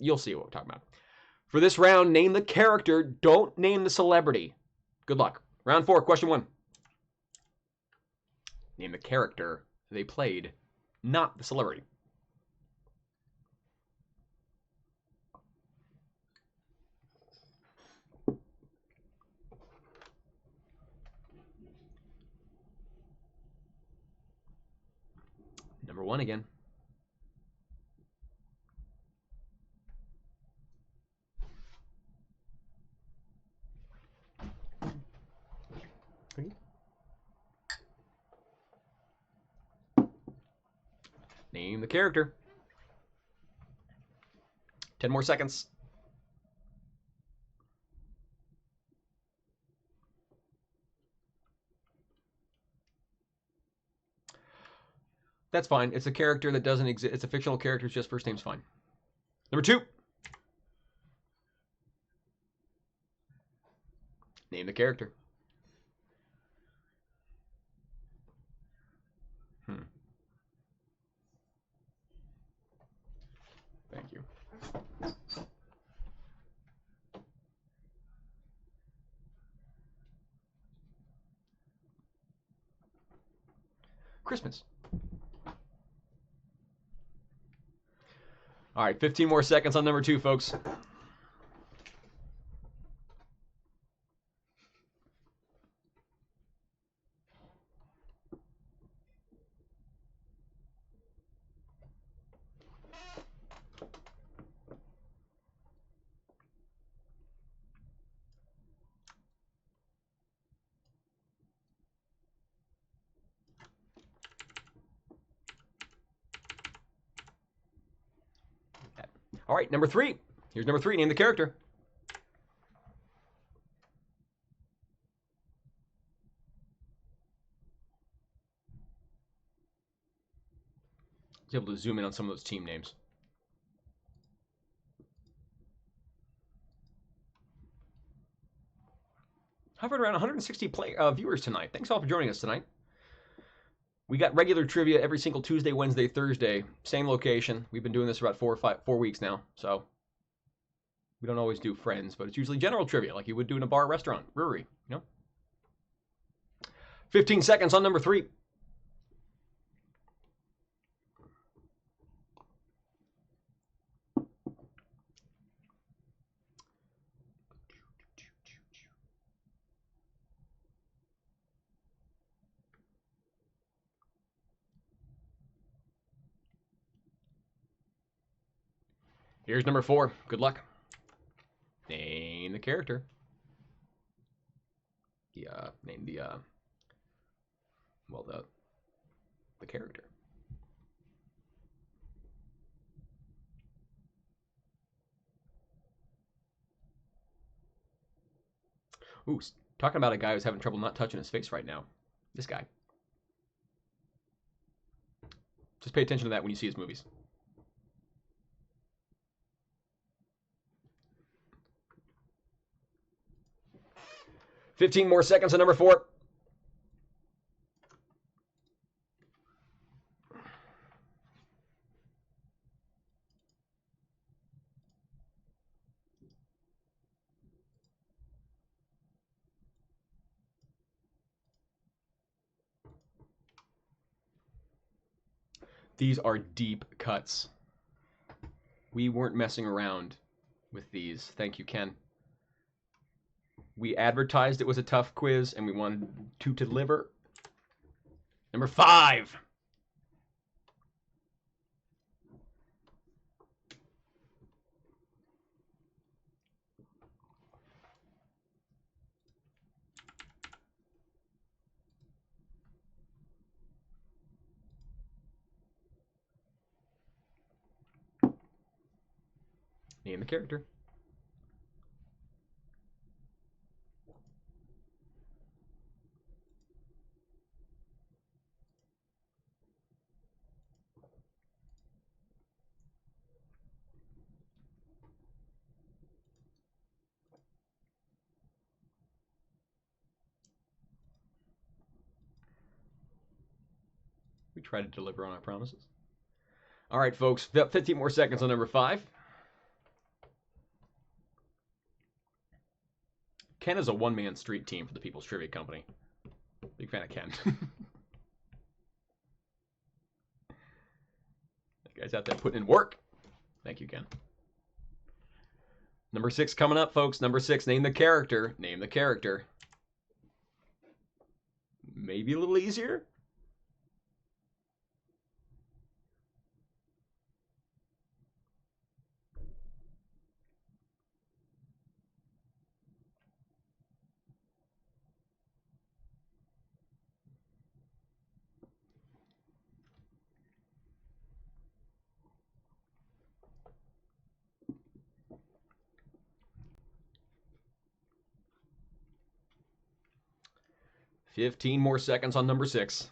A: You'll see what we're talking about. For this round, name the character. Don't name the celebrity. Good luck. Round 4, question 1. Name the character they played, not the celebrity. Number 1 again. Name the character. 10 more seconds. That's fine. It's a character that doesn't exist. It's a fictional character. It's just first name's fine. Number 2. Name the character. Thank you. Christmas. All right, 15 more seconds on number 2, folks. All right, number 3. Here's number 3. Name the character. I was able to zoom in on some of those team names. Hovered around 160 viewers tonight. Thanks all for joining us tonight. We got regular trivia every single Tuesday, Wednesday, Thursday. Same location. We've been doing this for about 4 weeks now. So we don't always do Friends, but it's usually general trivia like you would do in a bar, restaurant, brewery. 15 seconds on number 3. Here's number 4. Good luck. Name the character. Name the character. Ooh, talking about a guy who's having trouble not touching his face right now. This guy. Just pay attention to that when you see his movies. $15 more seconds on number 4. These are deep cuts. We weren't messing around with these. Thank you, Ken. We advertised it was a tough quiz, and we wanted to deliver. Number 5. Name the character. We try to deliver on our promises. All right, folks, 15 more seconds on number 5. Ken is a one-man street team for the People's Trivia Company. Big fan of Ken. That guy's out there putting in work. Thank you, Ken. Number 6 coming up, folks. Number 6, name the character. Name the character. Maybe a little easier. Fifteen more seconds on number 6.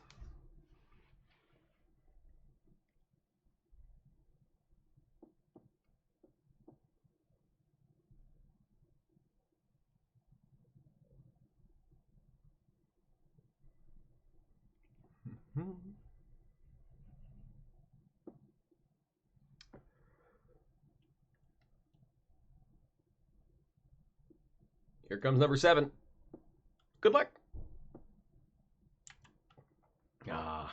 A: Here comes number 7. Good luck. Ah.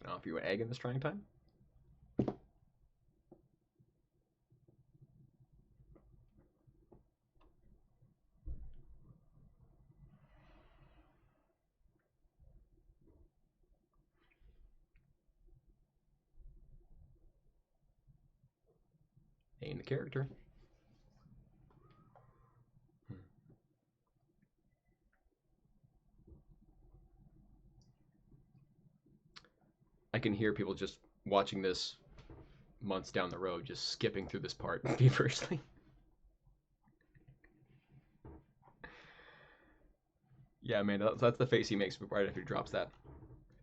A: Can I offer you an egg in this trying time? Name the character. I can hear people just watching this months down the road, just skipping through this part feverishly. Yeah, man, that's the face he makes right after he drops that.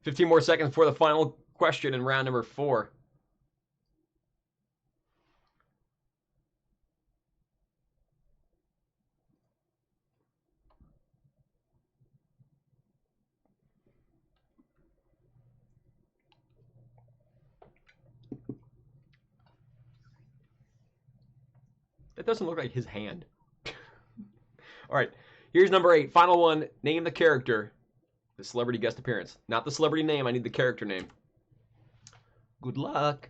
A: 15 more seconds before the final question in round number 4. That doesn't look like his hand. All right, here's number 8. Final one. Name the character. The celebrity guest appearance. Not the celebrity name. I need the character name. Good luck.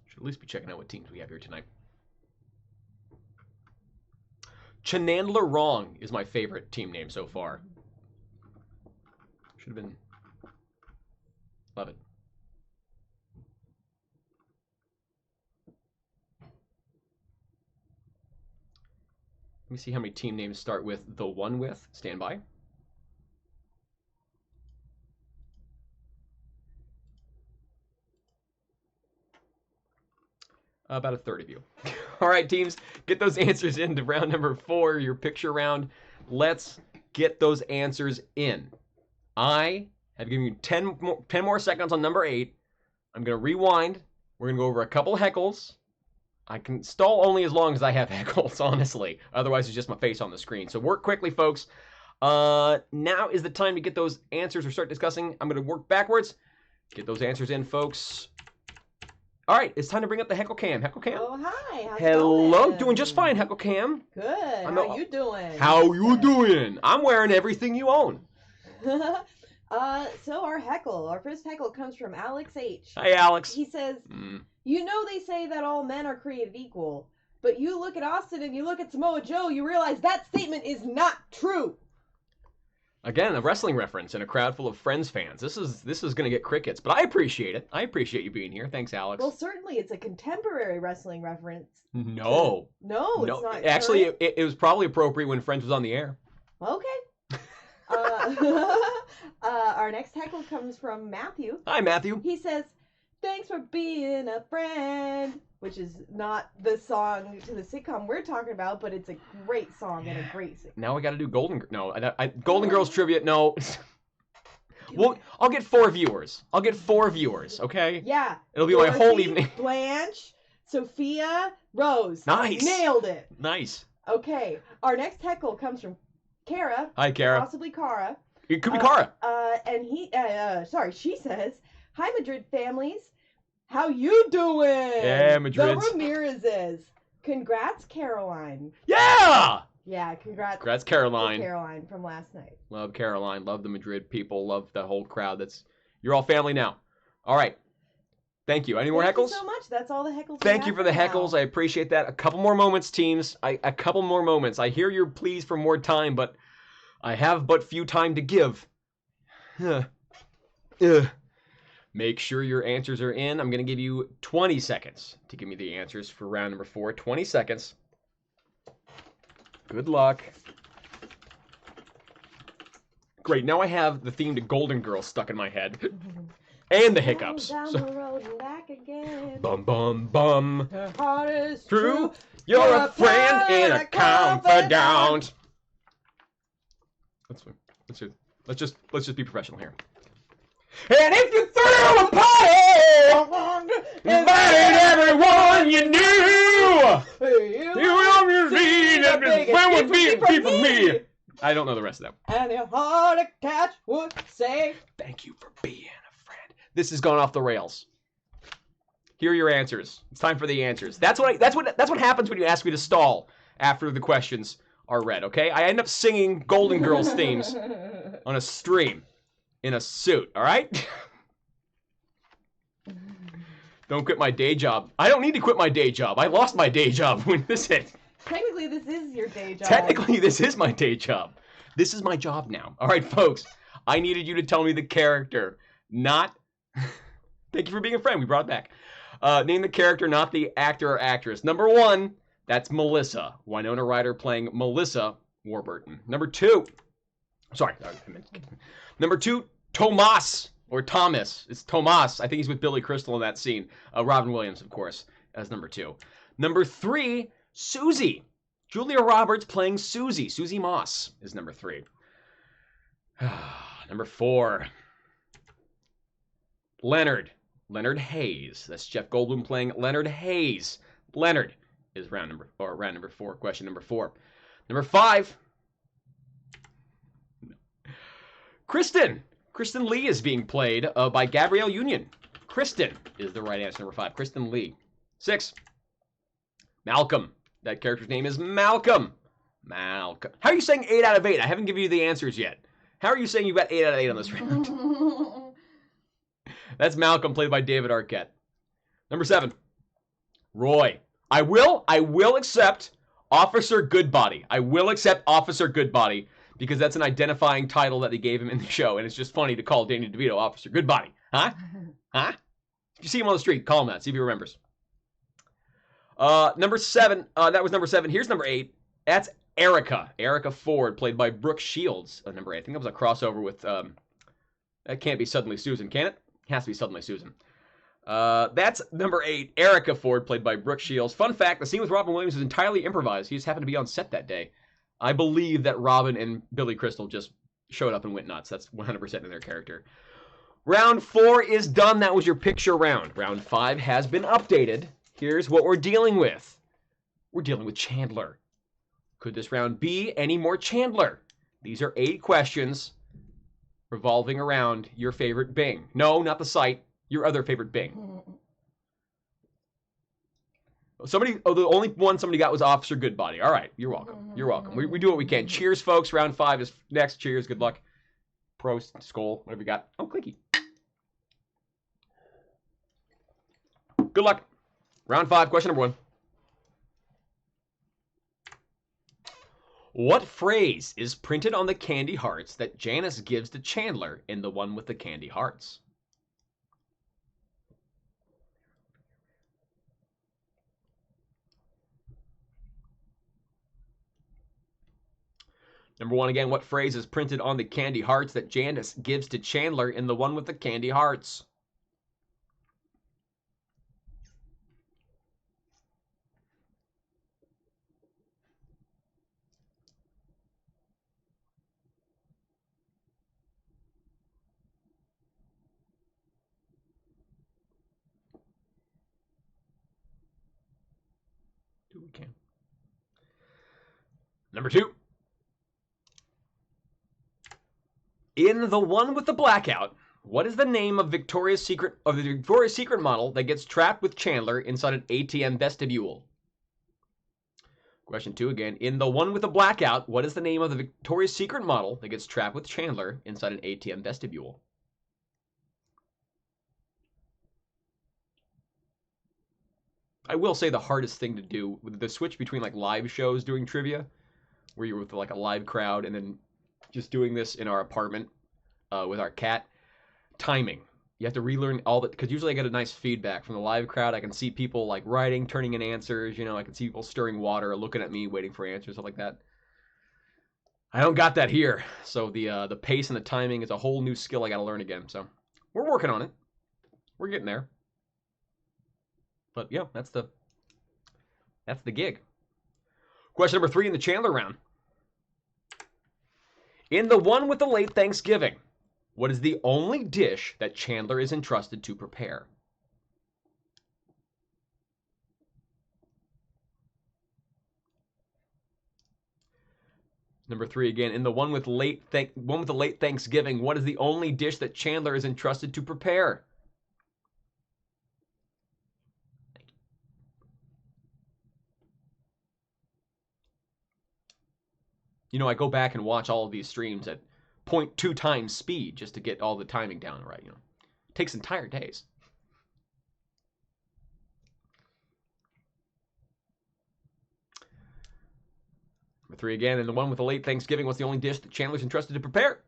A: Should at least be checking out what teams we have here tonight. Chandler Wrong is my favorite team name so far. Should have been. Love it. Let me see how many team names start with the one with. Stand by. About a third of you. All right, teams, get those answers into round number 4, your picture round. Let's get those answers in. I have given you 10 more seconds on number 8. I'm going to rewind. We're going to go over a couple heckles. I can stall only as long as I have heckles, honestly. Otherwise, it's just my face on the screen. So work quickly, folks. Now is the time to get those answers or start discussing. I'm going to work backwards. Get those answers in, folks. All right, it's time to bring up the Heckle Cam. Heckle Cam?
B: Oh, hi. How's it
A: Hello.
B: going?
A: Doing just fine, Heckle Cam.
B: Good. How you doing?
A: How you doing? I'm wearing everything you own.
B: So our first heckle comes from Alex H.
A: Hi, Alex.
B: He says, you know they say that all men are created equal, but you look at Austin and you look at Samoa Joe, you realize that statement is not true.
A: Again, a wrestling reference in a crowd full of Friends fans. This is going to get crickets, but I appreciate it. I appreciate you being here. Thanks, Alex.
B: Well, certainly it's a contemporary wrestling reference.
A: No.
B: No, it's not.
A: Actually, it was probably appropriate when Friends was on the air.
B: Okay. Our next heckle comes from Matthew.
A: Hi, Matthew.
B: He says, thanks for being a friend, which is not the song to the sitcom we're talking about, but it's a great song and a great sitcom.
A: Now we got to do Golden Girls trivia. No. Well, I'll get 4 viewers. Okay?
B: Yeah.
A: It'll be my whole evening.
B: Blanche, Sophia, Rose.
A: Nice.
B: Nailed it.
A: Nice.
B: Okay. Our next heckle comes from Kara.
A: Hi, Kara.
B: Possibly Kara.
A: It could be Kara.
B: And she says, hi, Madrid families. How you doing?
A: Yeah, Madrid.
B: The Ramirez's. Congrats, Caroline.
A: Yeah!
B: Yeah, congrats.
A: Congrats, Caroline.
B: Caroline from last night.
A: Love Caroline. Love the Madrid people. Love the whole crowd. You're all family now. All right. Thank you. Any more heckles?
B: Thank you so much. That's all the heckles.
A: Thank you for the heckles. I appreciate that. A couple more moments, teams. A couple more moments. I hear your pleas for more time, but I have but few time to give. Make sure your answers are in. I'm going to give you 20 seconds to give me the answers for round number 4. 20 seconds. Good luck. Great. Now I have the theme to Golden Girls stuck in my head. And the hiccups.
B: Down the road and back again.
A: Bum, bum, bum.
B: Her heart is
A: True. You're a friend and a confidant. Let's just be professional here. And if you threw a party, invited everyone you knew, you will see that when would be for me. I don't know the rest of that.
B: And your heart to catch would say,
A: thank you for being a friend. This has gone off the rails. Here are your answers. It's time for the answers. That's what happens when you ask me to stall after the questions are read, okay? I end up singing Golden Girls themes on a stream in a suit, all right? Don't quit my day job. I don't need to quit my day job. I lost my day job when this hit.
B: Technically, this is your day job.
A: Technically, this is my day job. This is my job now. All right, folks. I needed you to tell me the character, not... Thank you for being a friend. We brought it back. Name the character, not the actor or actress. Number 1, that's Melissa. Winona Ryder playing Melissa Warburton. Number 2... Sorry. Number 2, Tomas. Or Thomas. It's Tomas. I think he's with Billy Crystal in that scene. Robin Williams, of course, as number 2. Number 3... Susie. Julia Roberts playing Susie. Susie Moss is number 3. Number 4. Leonard. Leonard Hayes. That's Jeff Goldblum playing Leonard Hayes. Leonard is round number 4. Question number 4. Number 5. Kristen. Kristen Lee is being played by Gabrielle Union. Kristen is the right answer. Number 5. Kristen Lee. 6. Malcolm. That character's name is Malcolm. Malcolm. How are you saying 8 out of 8? I haven't given you the answers yet. How are you saying you got 8 out of 8 on this round? That's Malcolm, played by David Arquette. Number 7. Roy. I will accept Officer Goodbody. I will accept Officer Goodbody because that's an identifying title that they gave him in the show, and it's just funny to call Danny DeVito Officer Goodbody. Huh? Huh? If you see him on the street, call him that. See if he remembers. Number 7, that was number 7. Here's number 8. That's Erica. Erica Ford, played by Brooke Shields. Number 8. I think that was a crossover with, that can't be Suddenly Susan, can it? It has to be Suddenly Susan. That's number 8. Erica Ford, played by Brooke Shields. Fun fact, the scene with Robin Williams is entirely improvised. He just happened to be on set that day. I believe that Robin and Billy Crystal just showed up and went nuts. That's 100% in their character. Round 4 is done. That was your picture round. Round 5 has been updated. Here's what we're dealing with. We're dealing with Chandler. Could this round be any more Chandler? These are 8 questions revolving around your favorite Bing. No, not the site. Your other favorite Bing. The only one somebody got was Officer Goodbody. All right, you're welcome. You're welcome. We do what we can. Cheers, folks. Round 5 is next. Cheers. Good luck. Prost, Skol, whatever you got. Oh, clicky. Good luck. Round 5, question number 1. What phrase is printed on the candy hearts that Janice gives to Chandler in the one with the candy hearts? Number 1 again, what phrase is printed on the candy hearts that Janice gives to Chandler in the one with the candy hearts? Do what we can. Number 2. In the one with the blackout, what is the name of the Victoria's Secret model that gets trapped with Chandler inside an ATM vestibule? Question 2 again. In the one with the blackout, what is the name of the Victoria's Secret model that gets trapped with Chandler inside an ATM vestibule? I will say the hardest thing to do with the switch between like live shows doing trivia, where you're with like a live crowd, and then just doing this in our apartment with our cat, timing. You have to relearn all that, because usually I get a nice feedback from the live crowd. I can see people like writing, turning in answers. I can see people stirring water, looking at me, waiting for answers, stuff like that. I don't got that here, so the pace and the timing is a whole new skill I got to learn again. So we're working on it. We're getting there. But yeah, that's the gig. Question number 3 in the Chandler round. In the one with the late Thanksgiving, what is the only dish that Chandler is entrusted to prepare? Number 3 again. In the one with the late Thanksgiving, what is the only dish that Chandler is entrusted to prepare? I go back and watch all of these streams at 0.2 times speed just to get all the timing down right. It takes entire days. Number 3 again, and the one with the late Thanksgiving, what's the only dish that Chandler's entrusted to prepare?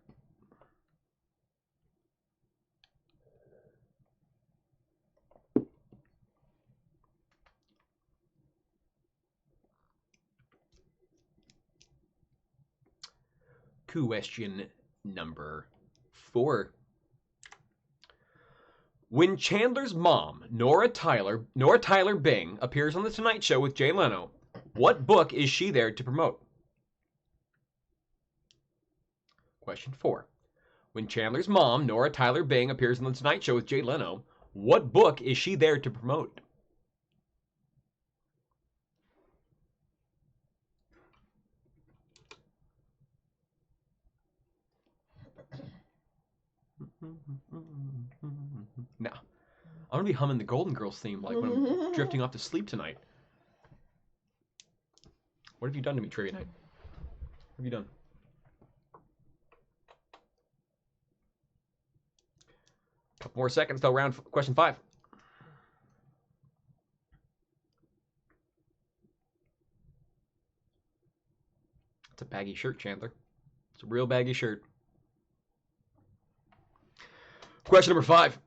A: Question number 4. When Chandler's mom, Nora Tyler Bing, appears on The Tonight Show with Jay Leno, what book is she there to promote? Question 4. When Chandler's mom, Nora Tyler Bing, appears on The Tonight Show with Jay Leno, what book is she there to promote? Now, I'm going to be humming the Golden Girls theme like when I'm drifting off to sleep tonight. What have you done to me, Trivia Night? What have you done? A couple more seconds till round question 5. It's a baggy shirt, Chandler. It's a real baggy shirt. Question number 5.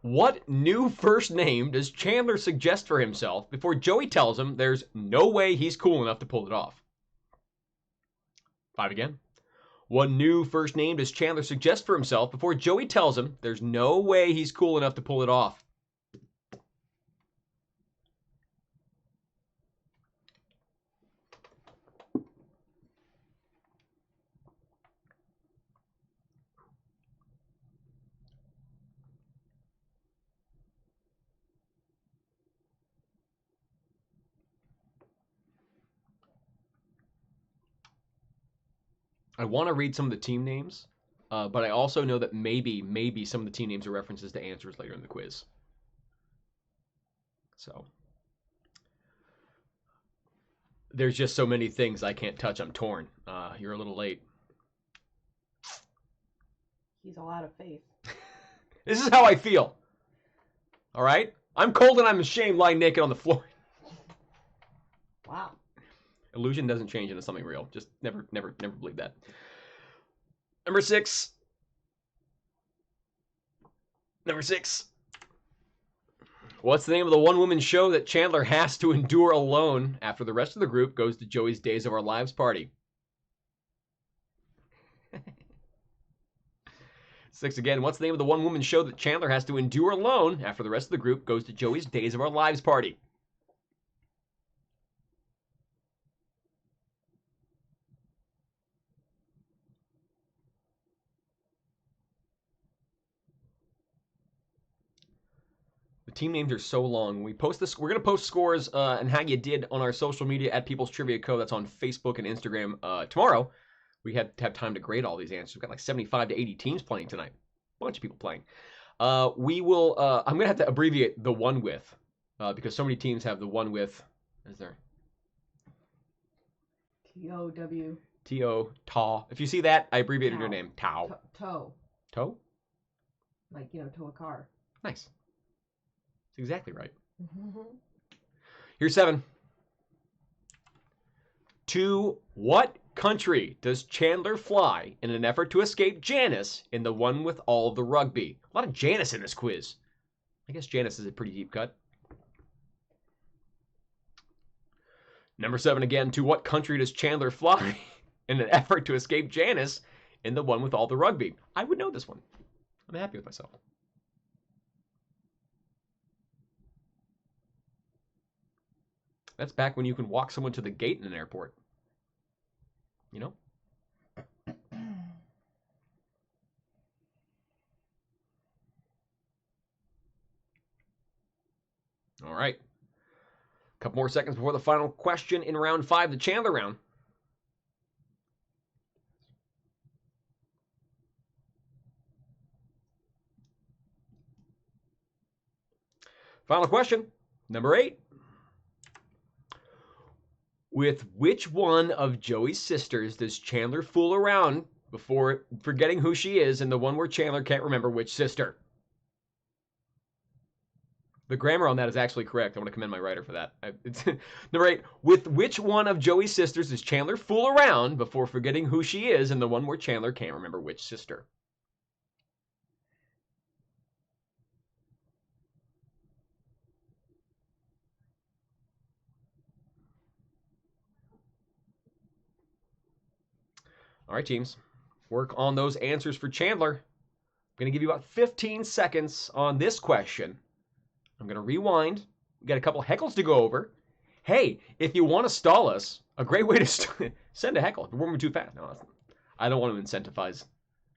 A: What new first name does Chandler suggest for himself before Joey tells him there's no way he's cool enough to pull it off? 5 again. What new first name does Chandler suggest for himself before Joey tells him there's no way he's cool enough to pull it off? I want to read some of the team names, but I also know that maybe some of the team names are references to answers later in the quiz. So there's just so many things I can't touch. I'm torn. You're a little late.
B: He's all out of faith.
A: This is how I feel. All right? I'm cold and I'm ashamed lying naked on the floor.
B: Wow.
A: Illusion doesn't change into something real. Just never believe that. Number 6. Number 6. What's the name of the one-woman show that Chandler has to endure alone after the rest of the group goes to Joey's Days of Our Lives party? 6 again. What's the name of the one-woman show that Chandler has to endure alone after the rest of the group goes to Joey's Days of Our Lives party? The team names are so long. When we post this, we're gonna post scores and how you did on our social media at People's Trivia Co. That's on Facebook and Instagram tomorrow. We had to have time to grade all these answers. We've got like 75 to 80 teams playing tonight. A bunch of people playing. We will. I'm gonna have to abbreviate the one with because so many teams have the one with. Is there?
B: T-O-W.
A: T-O, Taw. If you see that, I abbreviated your
B: Tow.
A: name. Tau.
B: Toe.
A: Toe?
B: Like, tow a car.
A: Nice. That's exactly right.
B: Mm-hmm.
A: Here's 7. To what country does Chandler fly in an effort to escape Janice in the one with all of the rugby? A lot of Janice in this quiz. I guess Janice is a pretty deep cut. Number 7 again. To what country does Chandler fly in an effort to escape Janice in the one with all the rugby? I would know this one. I'm happy with myself. That's back when you can walk someone to the gate in an airport. You know? All right. A couple more seconds before the final question in round 5, the Chandler round. Final question, number 8. With which one of Joey's sisters does Chandler fool around before forgetting who she is in the one where Chandler can't remember which sister? The grammar on that is actually correct. I want to commend my writer for that. Number 8. With which one of Joey's sisters does Chandler fool around before forgetting who she is in the one where Chandler can't remember which sister? All right, teams. Work on those answers for Chandler. I'm going to give you about 15 seconds on this question. I'm going to rewind. We got a couple heckles to go over. Hey, if you want to stall us, a great way to send a heckle. If we're moving too fast. No, I don't want to incentivize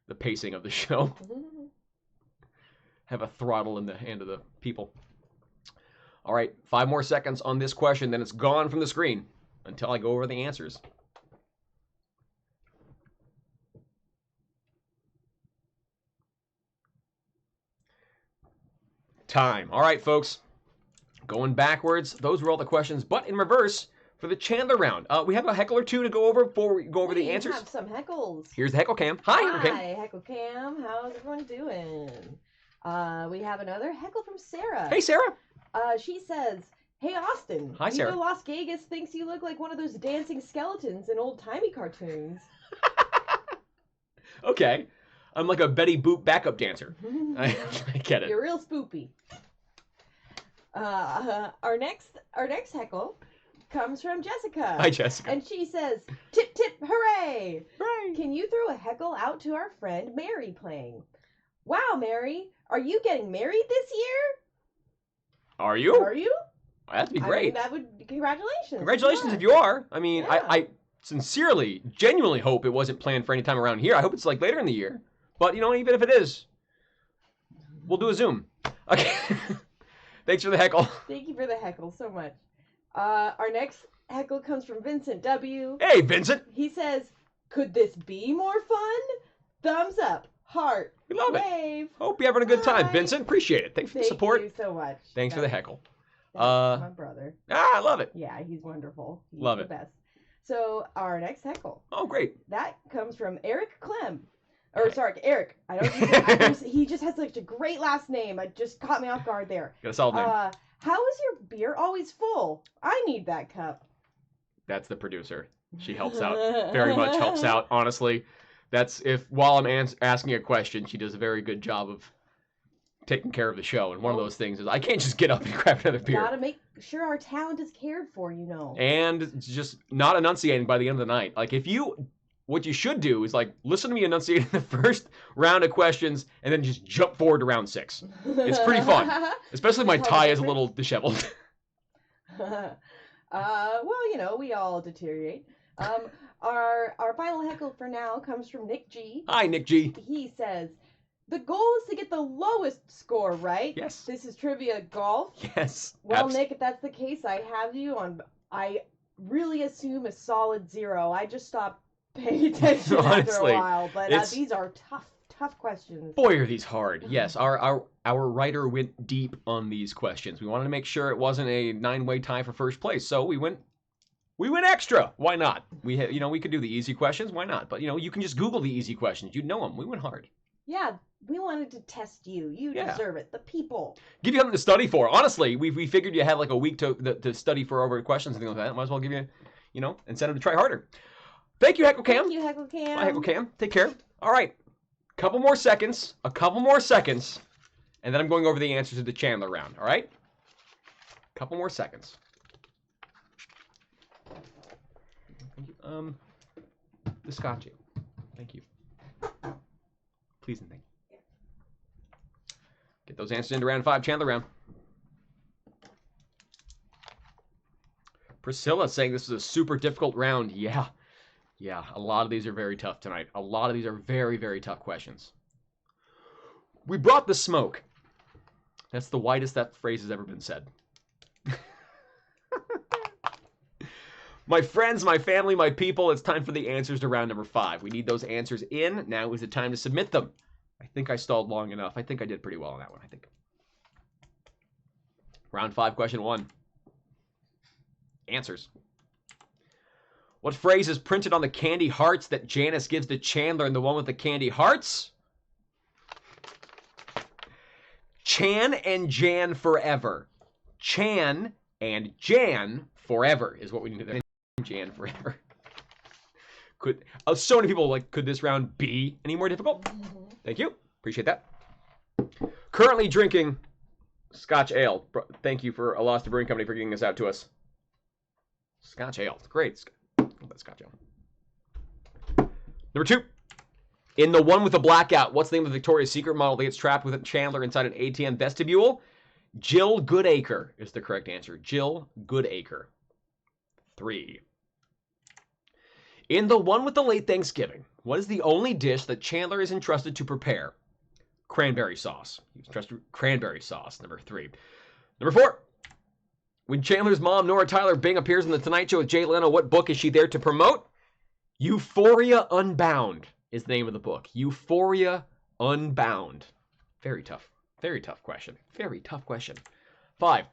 A: the pacing of the show. Have a throttle in the hand of the people. All right, 5 more seconds on this question, then it's gone from the screen until I go over the answers. Time. All right, folks. Going backwards. Those were all the questions, but in reverse for the Chandler round. We have a heckle or two to go over before we go over the answers.
B: We have some heckles.
A: Here's the heckle cam. Hi, Heckle Cam.
B: Hi, Heckle Cam. How's everyone doing? We have another heckle from Sarah.
A: Hey, Sarah.
B: She says, "Hey, Austin.
A: Hi, Sarah.
B: You know Las Vegas thinks you look like one of those dancing skeletons in old-timey cartoons."
A: Okay. I'm like a Betty Boop backup dancer. I get it.
B: You're real spoopy. Our next heckle comes from Jessica.
A: Hi, Jessica.
B: And she says, "Tip, tip, hooray!
A: Hooray!
B: Can you throw a heckle out to our friend Mary playing? Wow, Mary, are you getting married this year?
A: Are you?
B: Are you?
A: That'd be great.
B: I mean, that would, congratulations.
A: Congratulations if you are. I mean,
B: Yeah.
A: I sincerely, genuinely hope it wasn't planned for any time around here. I hope it's like later in the year. But, you know, even if it is, we'll do a Zoom. Okay. Thanks for the heckle.
B: Thank you for the heckle so much. Our next heckle comes from Vincent W.
A: Hey, Vincent.
B: He says, Could this be more fun? Thumbs up, heart,
A: We love it.
B: wave.
A: Hope you're having a good time,
B: Bye.
A: Vincent. Appreciate it. Thanks for the support.
B: Thank you so much.
A: Thanks for the heckle.
B: That's my brother.
A: I love it.
B: Yeah, he's wonderful. He's
A: Love
B: the
A: it.
B: best. So our next heckle.
A: Oh, great.
B: That comes from Eric Clem. Eric. He just has such a great last name. It just caught me off guard there.
A: Got a solid name.
B: How is your beer always full? I need that cup.
A: That's the producer. She helps out. Very much helps out, honestly. That's while I'm asking a question, she does a very good job of taking care of the show. And one of those things is I can't just get up and grab another beer.
B: Gotta make sure our talent is cared for, you know.
A: And just not enunciating by the end of the night. Like what you should do is like listen to me enunciate in the first round of questions and then just jump forward to round 6. It's pretty fun. Especially my tie is a little disheveled.
B: Well, you know, we all deteriorate. Our final heckle for now comes from Nick G.
A: Hi, Nick G.
B: He says, the goal is to get the lowest score, right?
A: Yes.
B: This is trivia golf.
A: Yes.
B: Well, Nick, if that's the case, I have you on, I really assume a solid 0. I just stopped paying attention
A: Honestly,
B: after a while, but these are tough questions.
A: Boy, are these hard. Yes, our writer went deep on these questions. We wanted to make sure it wasn't a 9-way tie for first place, so we went extra. Why not? We could do the easy questions. Why not? But you can just Google the easy questions. You'd know them. We went hard.
B: Yeah, we wanted to test you. You deserve it. The people.
A: Give you something to study for. Honestly, we figured you had like a week to study for over questions and things like that. Might as well give you, incentive to try harder. Thank you, Heckle Cam.
B: Thank you, Heckle Cam.
A: Bye, Heckle Cam. Take care. All right. A couple more seconds, and then I'm going over the answers to the Chandler round. All right? Couple more seconds. The Scotch. Thank you. Please and thank you. Get those answers into round 5, Chandler round. Priscilla saying this is a super difficult round. Yeah, a lot of these are very tough tonight. A lot of these are very, very tough questions. We brought the smoke. That's the widest that phrase has ever been said. My friends, my family, my people, it's time for the answers to round number 5. We need those answers in. Now is the time to submit them. I think I stalled long enough. I think I did pretty well on that one, I think. Round 5, question 1. Answers. What phrase is printed on the candy hearts that Janice gives to Chandler and the one with the candy hearts? Chan and Jan forever. Chan and Jan forever is what we need to do. Jan forever. So many people could this round be any more difficult? Mm-hmm. Thank you. Appreciate that. Currently drinking Scotch Ale. Thank you for Alasta Brewing Company for getting this out to us. Scotch Ale. Great. That's Scotch Ale. Number 2. In the one with the blackout, what's the name of the Victoria's Secret model that gets trapped with Chandler inside an ATM vestibule? Jill Goodacre is the correct answer. Jill Goodacre. 3. In the one with the late Thanksgiving, what is the only dish that Chandler is entrusted to prepare? Cranberry sauce. He's entrusted cranberry sauce. Number 3. Number 4. When Chandler's mom, Nora Tyler Bing, appears on The Tonight Show with Jay Leno, what book is she there to promote? Euphoria Unbound is the name of the book. Euphoria Unbound. Very tough. Very tough question. Very tough question. 5.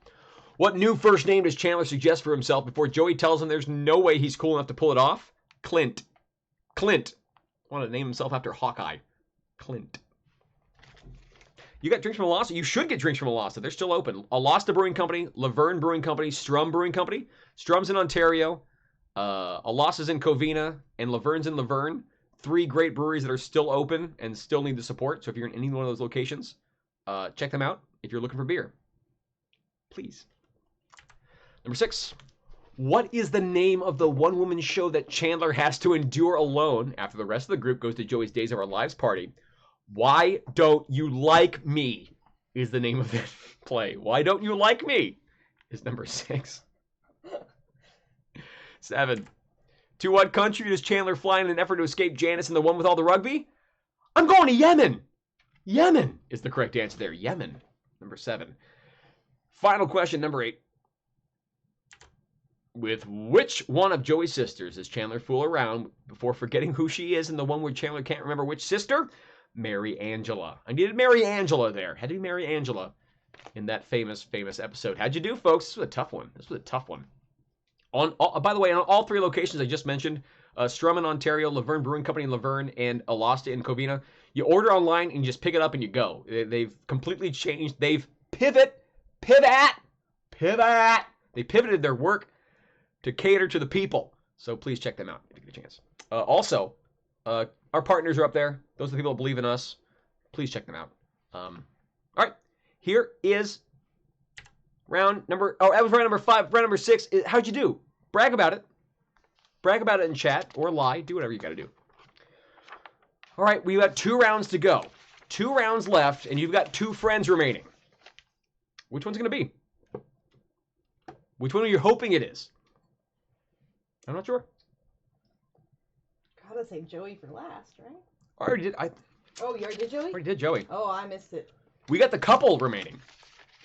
A: What new first name does Chandler suggest for himself before Joey tells him there's no way he's cool enough to pull it off? Clint. Clint. Want to name himself after Hawkeye. Clint. You got drinks from Alasta? You should get drinks from Alasta. They're still open. Alasta Brewing Company, Laverne Brewing Company, Strum Brewing Company. Strum's in Ontario. Alasta's in Covina, and Laverne's in Laverne. 3 great breweries that are still open and still need the support. So if you're in any one of those locations, check them out if you're looking for beer. Please. Number 6. What is the name of the one-woman show that Chandler has to endure alone after the rest of the group goes to Joey's Days of Our Lives party? Why Don't You Like Me is the name of that play. Why Don't You Like Me is number 6. 7. To what country does Chandler fly in an effort to escape Janice and the one with all the rugby? I'm going to Yemen. Yemen is the correct answer there. Yemen. Number 7. Final question, number 8. With which one of Joey's sisters does Chandler fool around before forgetting who she is in the one where Chandler can't remember which sister? Mary Angela. I needed Mary Angela there. Had to be Mary Angela in that famous episode. How'd you do, folks? This was a tough one. By the way, on all three locations I just mentioned, Strum in Ontario, Laverne Brewing Company in Laverne, and Alasta in Covina, you order online and you just pick it up and you go. They've completely changed. They've pivot. They pivoted their work to cater to the people. So please check them out if you get a chance. Also, our partners are up there. Those are the people that believe in us. Please check them out. All right, here is round number. Oh, that was round number 5. Round number 6. How'd you do? Brag about it. Brag about it in chat or lie. Do whatever you got to do. All right, we've got 2 rounds to go. 2 rounds left, and you've got 2 friends remaining. Which one's going to be? Which one are you hoping it is? I'm not sure.
B: Gotta save Joey for last, right?
A: I already did.
B: Oh, you already did Joey?
A: Already did Joey.
B: Oh, I missed it.
A: We got the couple remaining.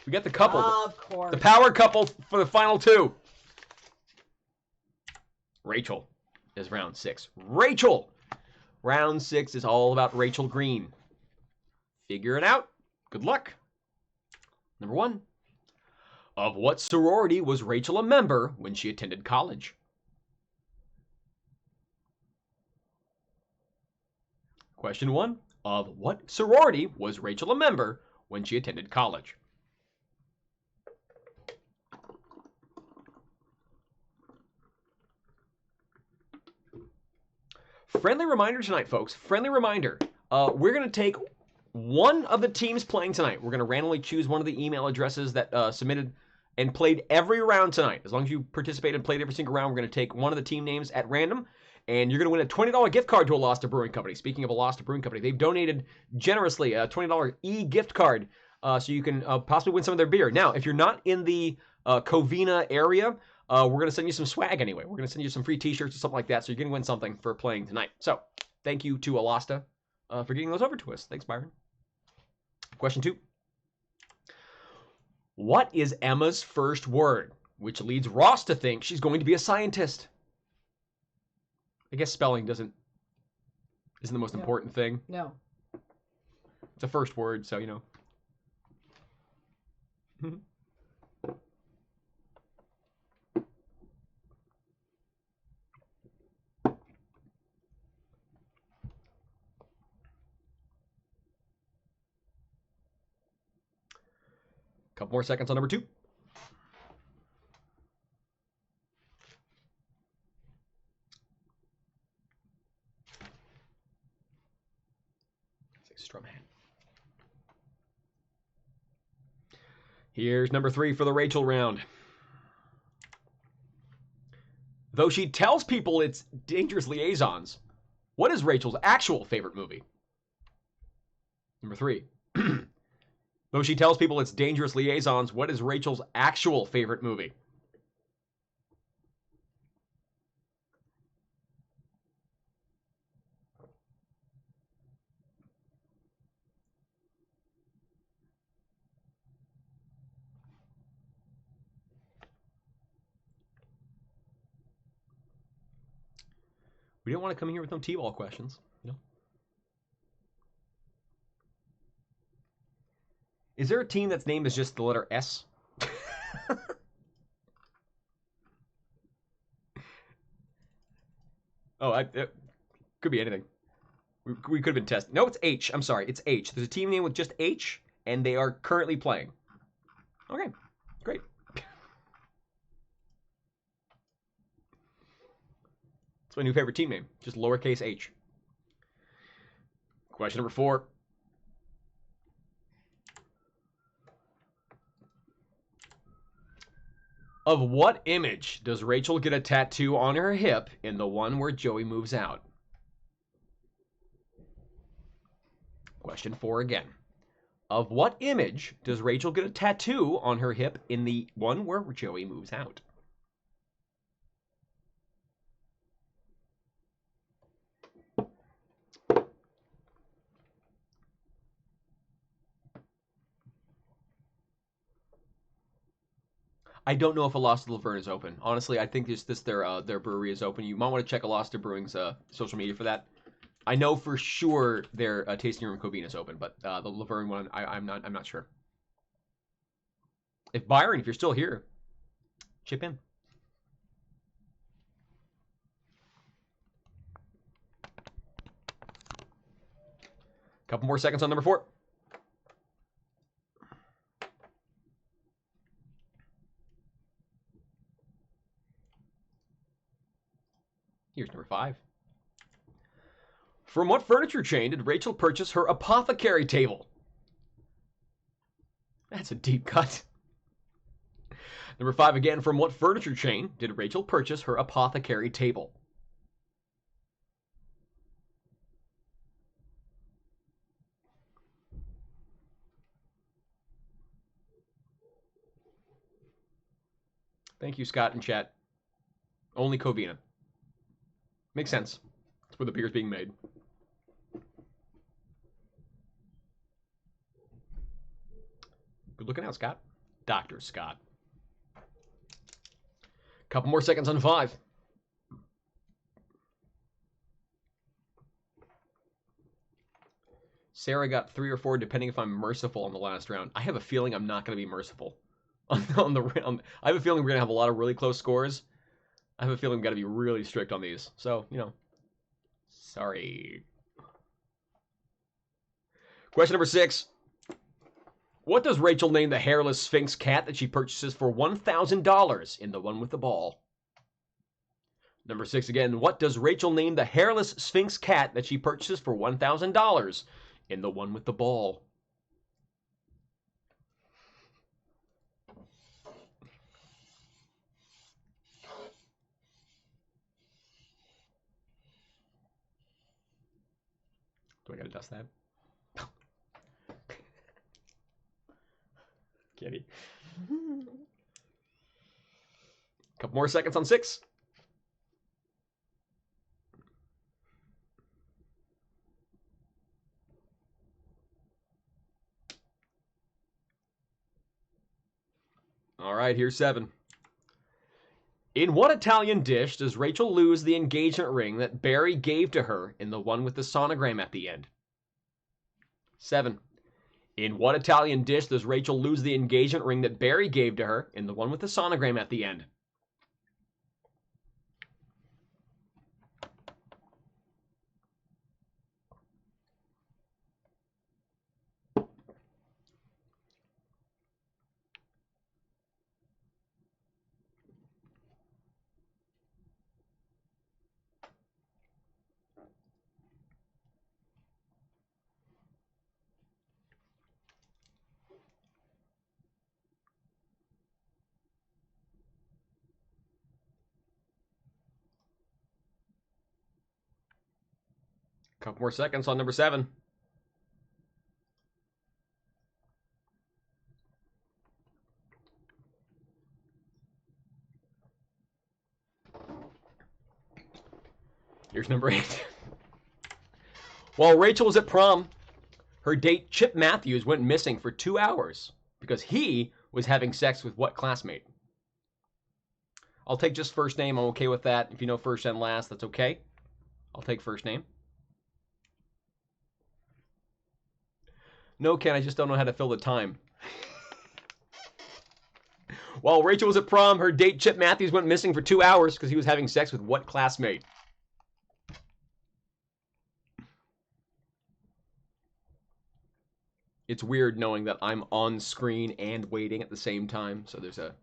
A: We got the couple.
B: Of course.
A: The power couple for the final 2. Rachel is round 6. Rachel! Round 6 is all about Rachel Green. Figure it out. Good luck. Number 1. Of what sorority was Rachel a member when she attended college? Question 1. Of what sorority was Rachel a member when she attended college? Friendly reminder tonight, folks. Friendly reminder. We're going to take one of the teams playing tonight. We're going to randomly choose one of the email addresses that submitted and played every round tonight. As long as you participated and played every single round, we're going to take one of the team names at random, and you're going to win a $20 gift card to Alasta Brewing Company. Speaking of Alasta Brewing Company, they've donated generously a $20 e-gift card so you can possibly win some of their beer. Now, if you're not in the Covina area, we're going to send you some swag anyway. We're going to send you some free t-shirts or something like that, so you're going to win something for playing tonight. So, thank you to Alasta for getting those over to us. Thanks, Byron. Question 2. What is Emma's first word, which leads Ross to think she's going to be a scientist? I guess spelling isn't the most important thing.
B: No.
A: It's a first word, so you know. Couple more seconds on number 2. Here's number 3 for the Rachel round. Though she tells people it's Dangerous Liaisons, what is Rachel's actual favorite movie? Number 3. Though she tells people it's Dangerous Liaisons, what is Rachel's actual favorite movie? We don't want to come here with no T-ball questions, you know. Is there a team that's named as just the letter S? Oh, it could be anything. We could have been tested. No, it's H. I'm sorry, it's H. There's a team name with just H, and they are currently playing. Okay, great. It's my new favorite team name, just lowercase h. Question number 4. Of what image does Rachel get a tattoo on her hip in the one where Joey moves out? Question 4 again. Of what image does Rachel get a tattoo on her hip in the one where Joey moves out? I don't know if a Lost to Laverne is open. Honestly, I think their brewery is open. You might want to check a Lost to Brewing's social media for that. I know for sure their tasting room Covina is open, but the Laverne one, I'm not sure. If Byron, if you're still here, chip in. Couple more seconds on number 4. Here's number 5. From what furniture chain did Rachel purchase her apothecary table? That's a deep cut. Number 5 again. From what furniture chain did Rachel purchase her apothecary table? Thank you, Scott, in chat. Only Covina. Makes sense. That's where the beer's being made. Good looking out, Scott. Dr. Scott. Couple more seconds on 5. Sarah got 3 or 4, depending if I'm merciful on the last round. I have a feeling I'm not going to be merciful on the round. I have a feeling we're going to have a lot of really close scores. I have a feeling we've got to be really strict on these. So, sorry. Question number 6. What does Rachel name the hairless Sphinx cat that she purchases for $1,000 in The One with the Ball? Number 6 again. What does Rachel name the hairless Sphinx cat that she purchases for $1,000 in The One with the Ball? Do I gotta dust that? Kitty. Couple more seconds on 6. All right, here's 7. In what Italian dish does Rachel lose the engagement ring that Barry gave to her in the one with the sonogram at the end? 7. In what Italian dish does Rachel lose the engagement ring that Barry gave to her in the one with the sonogram at the end? Couple more seconds on number 7. Here's number 8. While Rachel was at prom, her date Chip Matthews went missing for 2 hours because he was having sex with what classmate? I'll take just first name. I'm okay with that. If you know first and last, that's okay. I'll take first name. No, Ken, I just don't know how to fill the time. While Rachel was at prom, her date Chip Matthews went missing for 2 hours because he was having sex with what classmate? It's weird knowing that I'm on screen and waiting at the same time, so there's a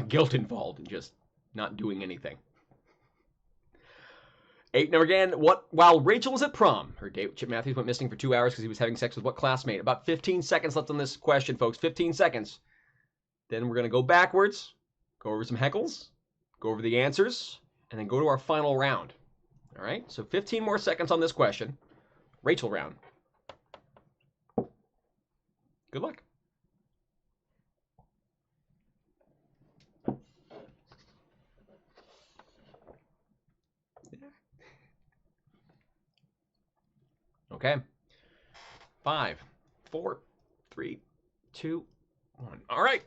A: guilt involved in just not doing anything. 8 number again. While Rachel was at prom, her date with Chip Matthews went missing for 2 hours because he was having sex with what classmate? About 15 seconds left on this question, folks. 15 seconds. Then we're going to go backwards, go over some heckles, go over the answers, and then go to our final round. All right? So 15 more seconds on this question. Rachel round. Good luck. Okay. 5, 4, 3, 2, 1. All right.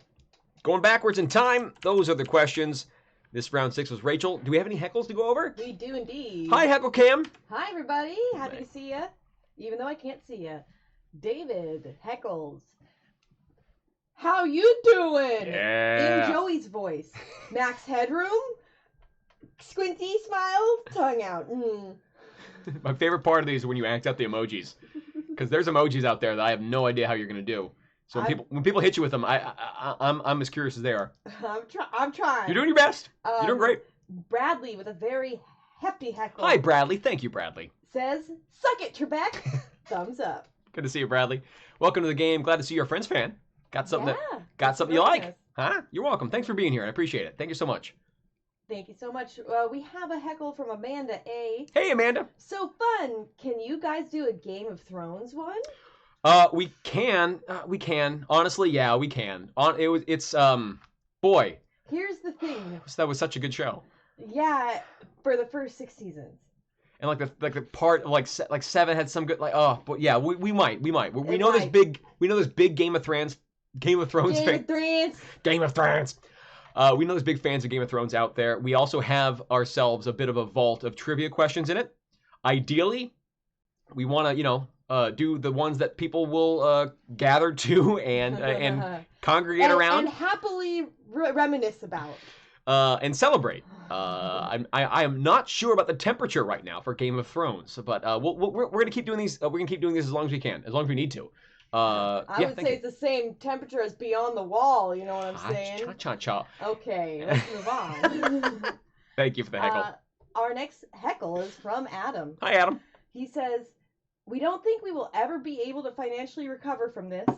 A: Going backwards in time, those are the questions. This round 6 was Rachel. Do we have any heckles to go over?
B: We do indeed.
A: Hi, Heckle Cam.
B: Hi, everybody. Happy to see you, even though I can't see you. David heckles. How you doing?
A: Yeah.
B: In Joey's voice. Max Headroom. Squinty smile. Tongue out.
A: My favorite part of these is when you act out the emojis, because there's emojis out there that I have no idea how you're gonna do. So when people hit you with them, I'm as curious as they are.
B: I'm trying.
A: You're doing your best. You're doing great.
B: Bradley with a very hefty heckle.
A: Hi, Bradley. Thank you, Bradley.
B: Says, "Suck it, Trebek." Thumbs up.
A: Good to see you, Bradley. Welcome to the game. Glad to see you're a Friends fan. Got something you
B: nice.
A: like? Huh? You're welcome. Thanks for being here. I appreciate it. Thank you so much.
B: Thank you so much. We have a heckle from Amanda A.
A: Hey, Amanda.
B: So fun. Can you guys do a Game of Thrones one?
A: We can. Honestly, yeah, we can. Boy.
B: Here's the thing.
A: That was such a good show.
B: Yeah, for the first 6 seasons.
A: And the part of like 7 had some good but yeah, we might. We know
B: might.
A: this big Game of Thrones fan. Game of Thrones. We know there's big fans of Game of Thrones out there. We also have ourselves a bit of a vault of trivia questions in it. Ideally, we want to, do the ones that people will gather to and congregate around.
B: And happily reminisce about.
A: And celebrate. I am not sure about the temperature right now for Game of Thrones, but we're gonna keep doing these. We're gonna keep doing this as long as we can, as long as we need to.
B: I would say it's the same temperature as Beyond the Wall. You know what I'm saying?
A: Cha.
B: Okay, let's move on.
A: Thank you for the heckle.
B: Our next heckle is from Adam.
A: Hi, Adam.
B: He says, "We don't think we will ever be able to financially recover from this.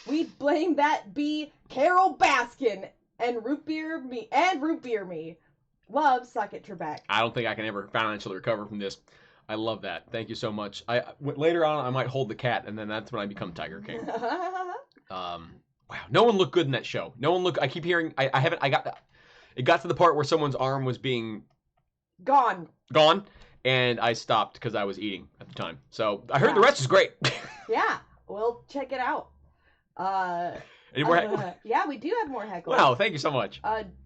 B: We blame that be Carol Baskin and root beer me. Love, suck it, Trebek." I
A: don't think I can ever financially recover from this. I love that. Thank you so much. Later on, I might hold the cat, and then that's when I become Tiger King. Wow, no one looked good in that show. No one looked. I keep hearing. It got to the part where someone's arm was being
B: gone,
A: and I stopped because I was eating at the time. So I heard the rest is great.
B: Yeah, well, check it out.
A: Any more
B: yeah, we do have more heckles.
A: Wow, thank you so much.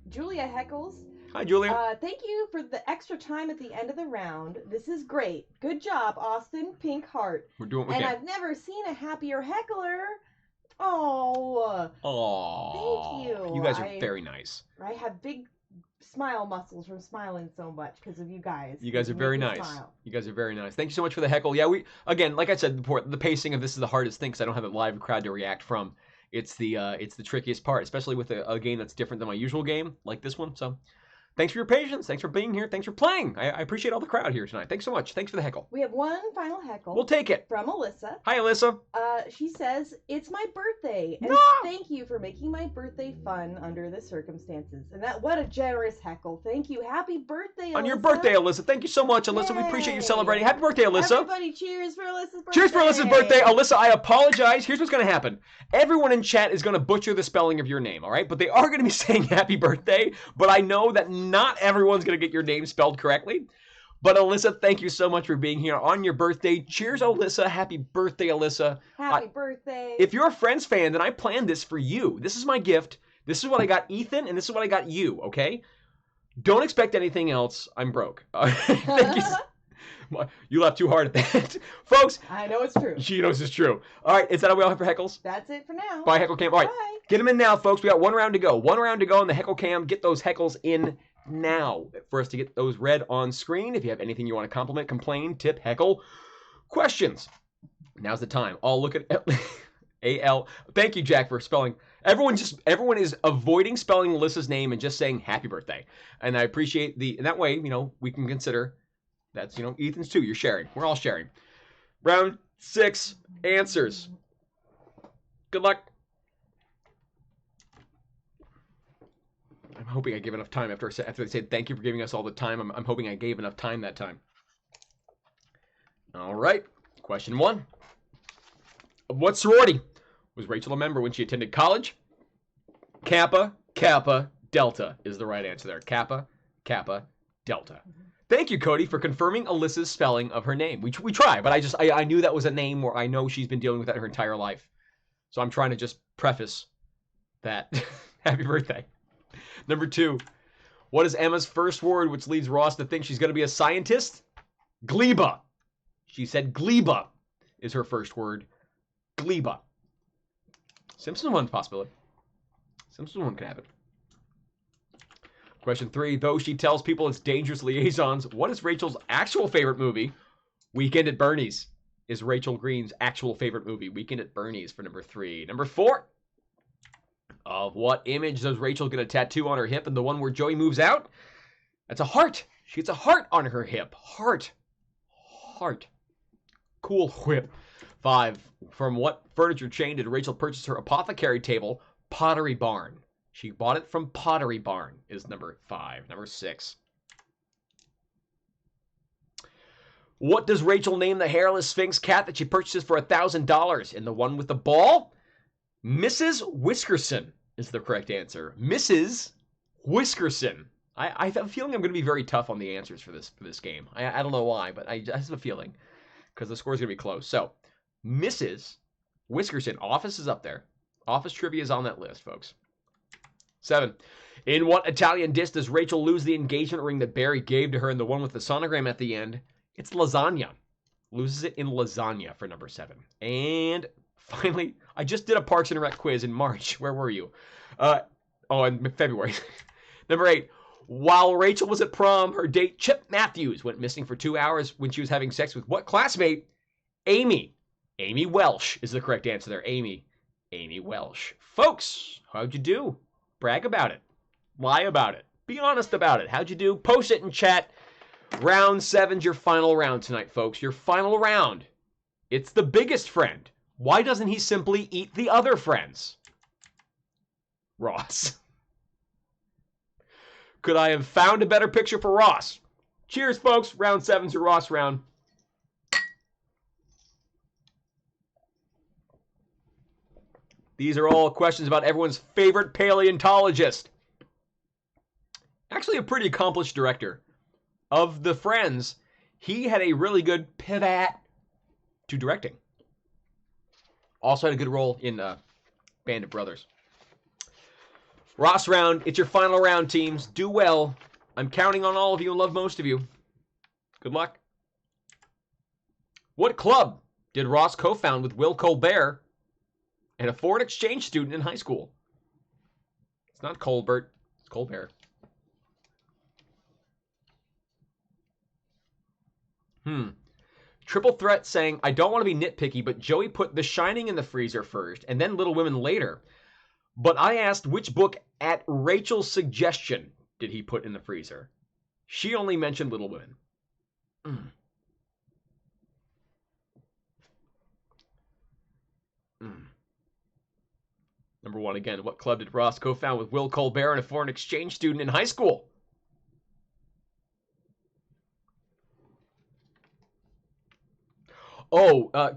B: Julia heckles.
A: Hi, Julia.
B: Thank you for the extra time at the end of the round. This is great. Good job, Austin. Pink heart.
A: We're doing what we
B: can.
A: And
B: I've never seen a happier heckler. Oh. Thank you.
A: You guys are very nice.
B: I have big smile muscles from smiling so much because of you guys.
A: You guys are very nice. Smile. You guys are very nice. Thank you so much for the heckle. Yeah, again, like I said before, the pacing of this is the hardest thing because I don't have a live crowd to react from. It's the trickiest part, especially with a game that's different than my usual game, like this one. So, thanks for your patience. Thanks for being here. Thanks for playing. I appreciate all the crowd here tonight. Thanks so much. Thanks for the heckle.
B: We have one final heckle.
A: We'll take it.
B: From Alyssa.
A: Hi, Alyssa.
B: She says, "It's my birthday, and thank you for making my birthday fun under the circumstances." And what a generous heckle. Thank you. Happy birthday, Alyssa.
A: On your birthday, Alyssa. Thank you so much, Alyssa. Yay. We appreciate you celebrating. Happy birthday, Alyssa.
B: Everybody cheers for Alyssa's birthday.
A: Cheers for Alyssa's birthday. Alyssa, I apologize. Here's what's going to happen. Everyone in chat is going to butcher the spelling of your name, all right? But they are going to be saying happy birthday. But I know that not everyone's going to get your name spelled correctly. But Alyssa, thank you so much for being here on your birthday. Cheers, Alyssa. Happy birthday, Alyssa.
B: Happy birthday.
A: If you're a Friends fan, then I planned this for you. This is my gift. This is what I got Ethan, and this is what I got you, okay? Don't expect anything else. I'm broke. Thank you. You laughed too hard at that. Folks.
B: I know it's true.
A: She knows it's true. All right, is that all we all have for heckles?
B: That's it for now.
A: Bye, Heckle Cam. All right, bye. Get them in now, folks. We got one round to go. One round to go in the Heckle Cam. Get those heckles in now for us to get those read on screen. If you have anything you want to compliment, complain, tip, heckle, questions, now's the time. I'll look at A-L. Thank you, Jack, for spelling. Everyone is avoiding spelling Alyssa's name and just saying happy birthday. And I appreciate and that way, we can consider that's, Ethan's too. You're sharing. We're all sharing. Round 6 answers. Good luck. I'm hoping I give enough time after they said thank you for giving us all the time. I'm hoping I gave enough time that time. All right. Question 1. Of what sorority was Rachel a member when she attended college? Kappa, Kappa, Delta is the right answer there. Kappa, Kappa, Delta. Thank you, Cody, for confirming Alyssa's spelling of her name. We try, but I knew that was a name where I know she's been dealing with that her entire life. So I'm trying to just preface that. Happy birthday. Number 2. What is Emma's first word which leads Ross to think she's going to be a scientist? Gleba. She said gleba is her first word. Gleba. Simpson one possibility. Simpson one could happen. Question 3. Though she tells people it's dangerous liaisons, what is Rachel's actual favorite movie? Weekend at Bernie's is Rachel Green's actual favorite movie. Weekend at Bernie's for number 3. Number 4. Of what image does Rachel get a tattoo on her hip and the one where Joey moves out? That's a heart. She gets a heart on her hip. Heart. Heart. Cool whip. 5. From what furniture chain did Rachel purchase her apothecary table? Pottery Barn. She bought it from Pottery Barn is number 5. Number 6. What does Rachel name the hairless Sphinx cat that she purchases for $1,000? And the one with the ball? Mrs. Whiskerson is the correct answer. Mrs. Whiskerson. I have a feeling I'm going to be very tough on the answers for this game. I don't know why, but I just have a feeling because the score is going to be close. So, Mrs. Whiskerson. Office is up there. Office trivia is on that list, folks. 7. In what Italian dish does Rachel lose the engagement ring that Barry gave to her and the one with the sonogram at the end? It's lasagna. Loses it in lasagna for number 7. And finally, I just did a Parks and Rec quiz in March. Where were you? In February. Number 8. While Rachel was at prom, her date Chip Matthews went missing for 2 hours when she was having sex with what classmate? Amy. Amy Welsh is the correct answer there. Amy Welsh. Folks, how'd you do? Brag about it. Lie about it. Be honest about it. How'd you do? Post it in chat. Round 7's your final round tonight, folks. Your final round. It's the biggest friend. Why doesn't he simply eat the other friends? Ross. Could I have found a better picture for Ross? Cheers, folks. Round 7's your Ross round. These are all questions about everyone's favorite paleontologist. Actually, a pretty accomplished director. Of the Friends, he had a really good pivot to directing. Also had a good role in Band of Brothers. Ross round, it's your final round, teams. Do well. I'm counting on all of you and love most of you. Good luck. What club did Ross co-found with Will Colbert and a foreign exchange student in high school? It's not Colbert, it's Colbert. Triple Threat saying, I don't want to be nitpicky, but Joey put The Shining in the freezer first and then Little Women later. But I asked which book at Rachel's suggestion did he put in the freezer. She only mentioned Little Women. Number 1 again. What club did Ross co-found with Will Colbert and a foreign exchange student in high school?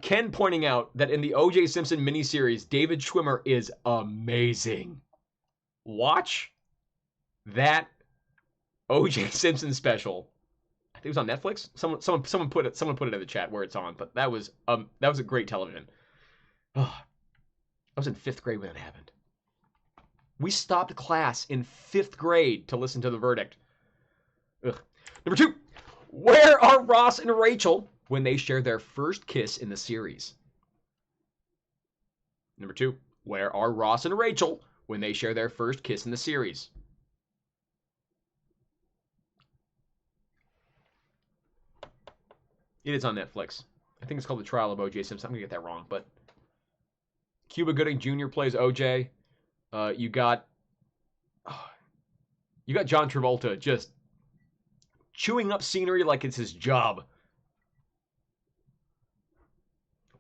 A: Ken pointing out that in the O.J. Simpson miniseries, David Schwimmer is amazing. Watch that O.J. Simpson special. I think it was on Netflix. Someone put it in the chat where it's on. But that was a great television. I was in 5th grade when it happened. We stopped class in 5th grade to listen to the verdict. Number 2, where are Ross and Rachel when they share their first kiss in the series? Number 2, where are Ross and Rachel when they share their first kiss in the series? It is on Netflix. I think it's called The Trial of O.J. Simpson. I'm going to get that wrong, but Cuba Gooding Jr. plays O.J. You got John Travolta just chewing up scenery like it's his job.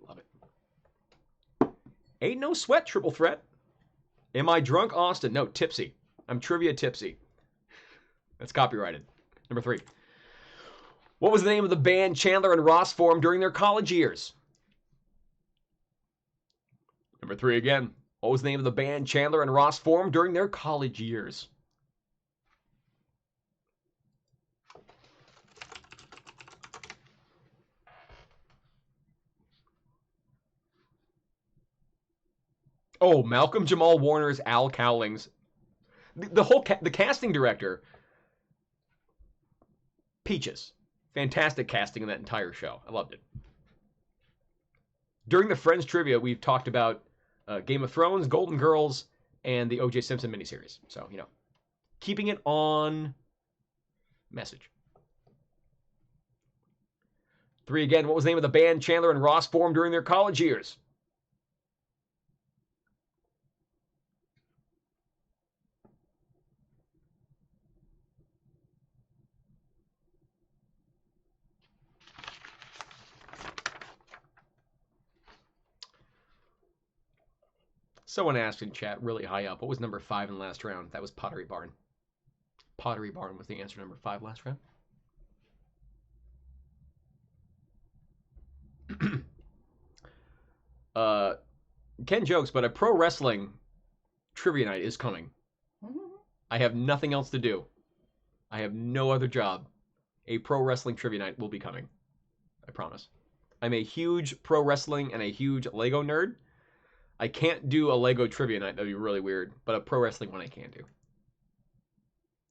A: Love it. Ain't no sweat, Triple Threat. Am I drunk, Austin? No, tipsy. I'm trivia tipsy. That's copyrighted. Number 3. What was the name of the band Chandler and Ross formed during their college years? Number 3 again. What was the name of the band Chandler and Ross formed during their college years? Oh, Malcolm Jamal Warner's Al Cowlings. The casting director, peaches. Fantastic casting in that entire show. I loved it. During the Friends trivia, we've talked about Game of Thrones, Golden Girls, and the O.J. Simpson miniseries. So, keeping it on message. 3 again. What was the name of the band Chandler and Ross formed during their college years? Someone asked in chat really high up, what was number 5 in the last round? That was Pottery Barn. Pottery Barn was the answer, number 5 last round. Ken jokes, but a pro wrestling trivia night is coming. I have nothing else to do. I have no other job. A pro wrestling trivia night will be coming. I promise. I'm a huge pro wrestling and a huge Lego nerd. I can't do a Lego trivia night. That'd be really weird. But a pro wrestling one I can do.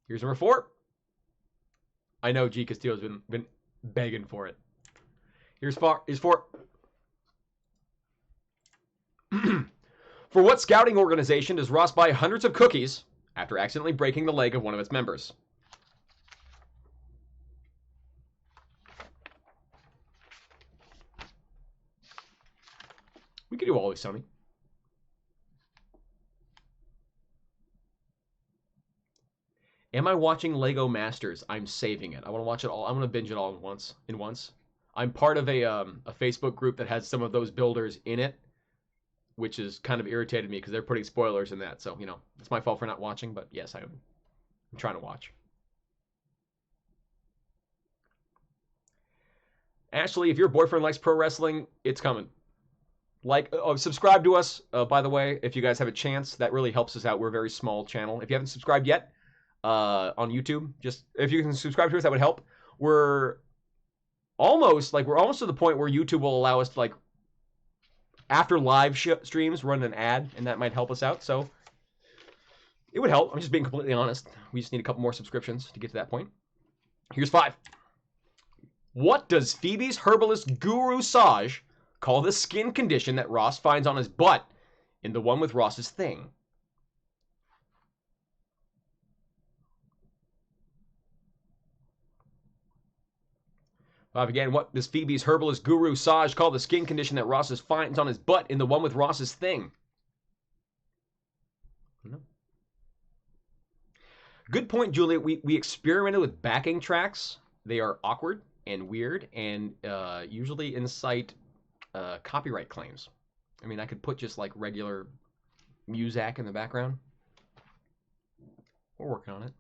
A: Here's number 4. I know G Castillo's been begging for it. Here's 4. For what scouting organization does Ross buy hundreds of cookies after accidentally breaking the leg of one of its members? We could do Always Sunny. Am I watching Lego Masters? I'm saving it. I want to watch it all. I'm going to binge it all in once. I'm part of a Facebook group that has some of those builders in it, which has kind of irritated me because they're putting spoilers in that. So, it's my fault for not watching, but yes, I'm trying to watch. Ashley, if your boyfriend likes pro wrestling, it's coming. Subscribe to us, by the way, if you guys have a chance. That really helps us out. We're a very small channel. If you haven't subscribed yet on YouTube, just if you can subscribe to us, that would help. We're almost to the point where YouTube will allow us to, after live streams, run an ad, and that might help us out. So it would help. I'm just being completely honest. We just need a couple more subscriptions to get to that point. Here's 5. What does Phoebe's herbalist guru Saj call the skin condition that Ross finds on his butt in the one with Ross's thing? Again, what does Phoebe's herbalist guru Saj call the skin condition that Ross finds on his butt in the one with Ross's thing? No. Good point, Julia. We experimented with backing tracks. They are awkward and weird and usually incite copyright claims. I mean, I could put just regular Muzak in the background. We're working on it.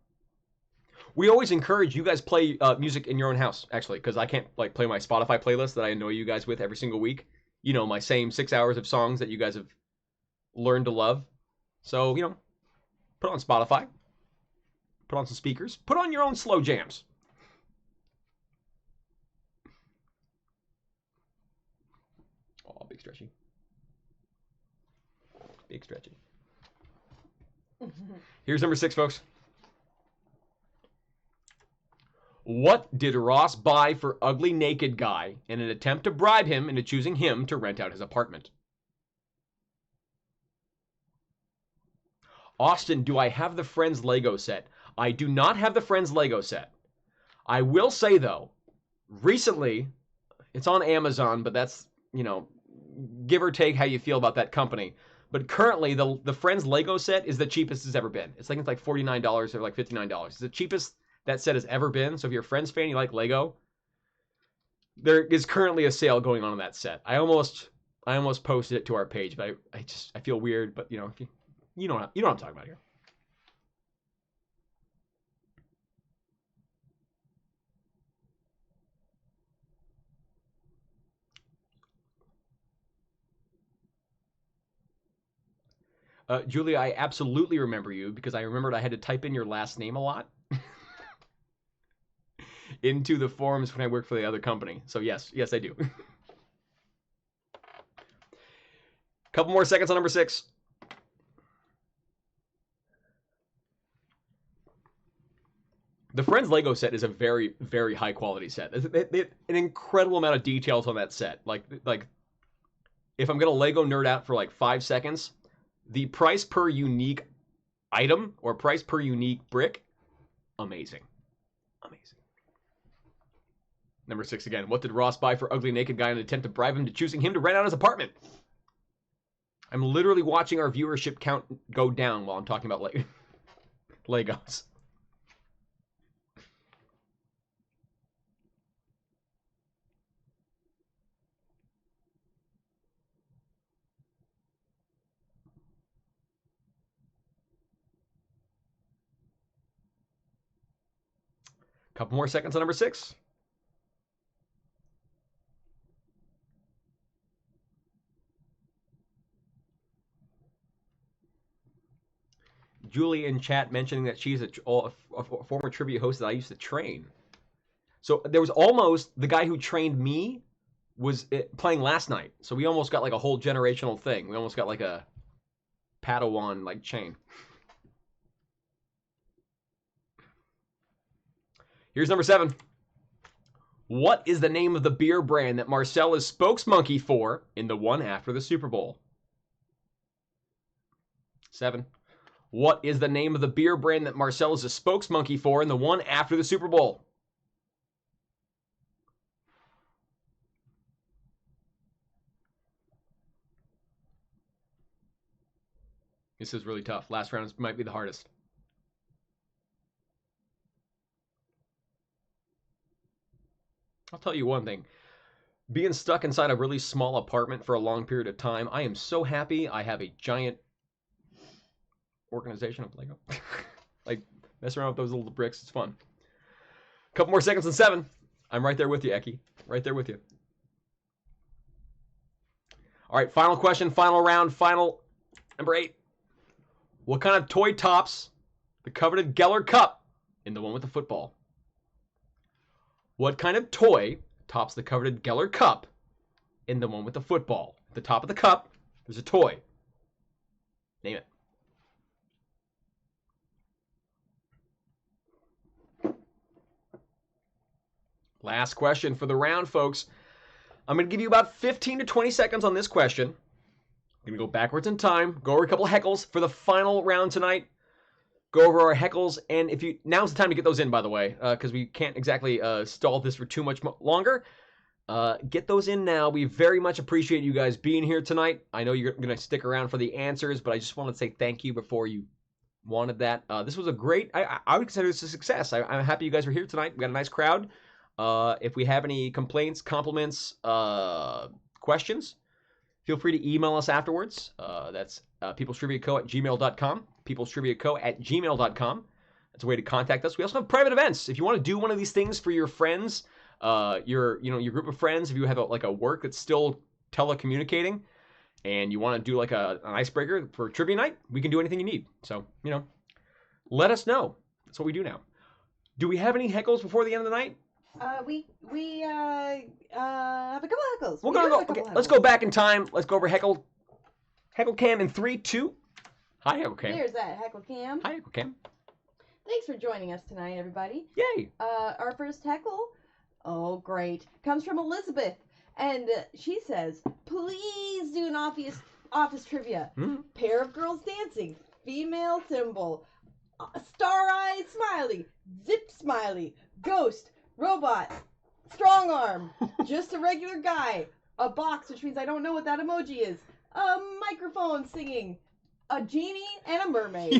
A: We always encourage you guys play music in your own house, actually, because I can't play my Spotify playlist that I annoy you guys with every single week. My same 6 hours of songs that you guys have learned to love. So, put on Spotify. Put on some speakers. Put on your own slow jams. Oh, big stretchy. Big stretchy. Here's number 6, folks. What did Ross buy for Ugly Naked Guy in an attempt to bribe him into choosing him to rent out his apartment? Austin, do I have the Friends Lego set? I do not have the Friends Lego set. I will say, though, recently, it's on Amazon, but that's, give or take how you feel about that company. But currently, the Friends Lego set is the cheapest it's ever been. It's like $49 or $59. It's the cheapest that set has ever been. So if you're a Friends fan, you like Lego, there is currently a sale going on that set. I almost posted it to our page, but I feel weird. But if you know what I'm talking about here. Julia, I absolutely remember you because I remembered I had to type in your last name a lot into the forums when I worked for the other company. So yes, I do. Couple more seconds on number 6. The Friends Lego set is a very, very high quality set. They have an incredible amount of details on that set. Like if I'm gonna Lego nerd out for like 5 seconds, the price per unique item or price per unique brick, amazing. Amazing. Number 6 again. What did Ross buy for Ugly Naked Guy in an attempt to bribe him to choosing him to rent out his apartment? I'm literally watching our viewership count go down while I'm talking about Legos. Couple more seconds on number 6. Julie in chat mentioning that she's a former trivia host that I used to train. So there was almost the guy who trained me was playing last night. So we almost got like a whole generational thing. We almost got like a Padawan like chain. Here's number 7. What is the name of the beer brand that Marcel is spokesmonkey for in the one after the Super Bowl? 7. What is the name of the beer brand that Marcel is a spokesmonkey for in the one after the Super Bowl? This is really tough. Last round might be the hardest. I'll tell you one thing. Being stuck inside a really small apartment for a long period of time, I am so happy I have a giant organization of Lego. Like, mess around with those little bricks. It's fun. Couple more seconds on 7. I'm right there with you, Eki. Right there with you. All right, final question, final round, final number 8. What kind of toy tops the coveted Geller Cup in the one with the football? What kind of toy tops the coveted Geller Cup in the one with the football? At the top of the cup, there's a toy. Name it. Last question for the round, folks. I'm going to give you about 15 to 20 seconds on this question. I'm going to go backwards in time, go over a couple of heckles for the final round tonight. Go over our heckles, and if you now's the time to get those in, by the way, because we can't exactly stall this for too much longer. Get those in now. We very much appreciate you guys being here tonight. I know you're going to stick around for the answers, but I just want to say thank you before you wanted that. This was a great, I would consider this a success. I'm happy you guys were here tonight. We got a nice crowd. If we have any complaints, compliments, questions, feel free to email us afterwards. That's peoplestriviaco@gmail.com. peoplestriviaco@gmail.com. That's a way to contact us. We also have private events. If you want to do one of these things for your friends, your group of friends, if you have a work that's still telecommunicating and you want to do like an icebreaker for trivia night, we can do anything you need. So, let us know. That's what we do now. Do we have any heckles before the end of the night?
B: We have a couple heckles.
A: Okay, let's go back in time. Let's go over Heckle Cam in 3, 2. Hi, Heckle Cam.
B: There's that Heckle Cam.
A: Hi, Heckle Cam.
B: Thanks for joining us tonight, everybody.
A: Yay.
B: Our first heckle, oh great, comes from Elizabeth, and she says, "Please do an office trivia.
A: Mm-hmm.
B: Pair of girls dancing, female symbol, star-eyed smiley, zip smiley, ghost, robot, strong arm, just a regular guy, a box, which means I don't know what that emoji is, a microphone singing, a genie, and a mermaid."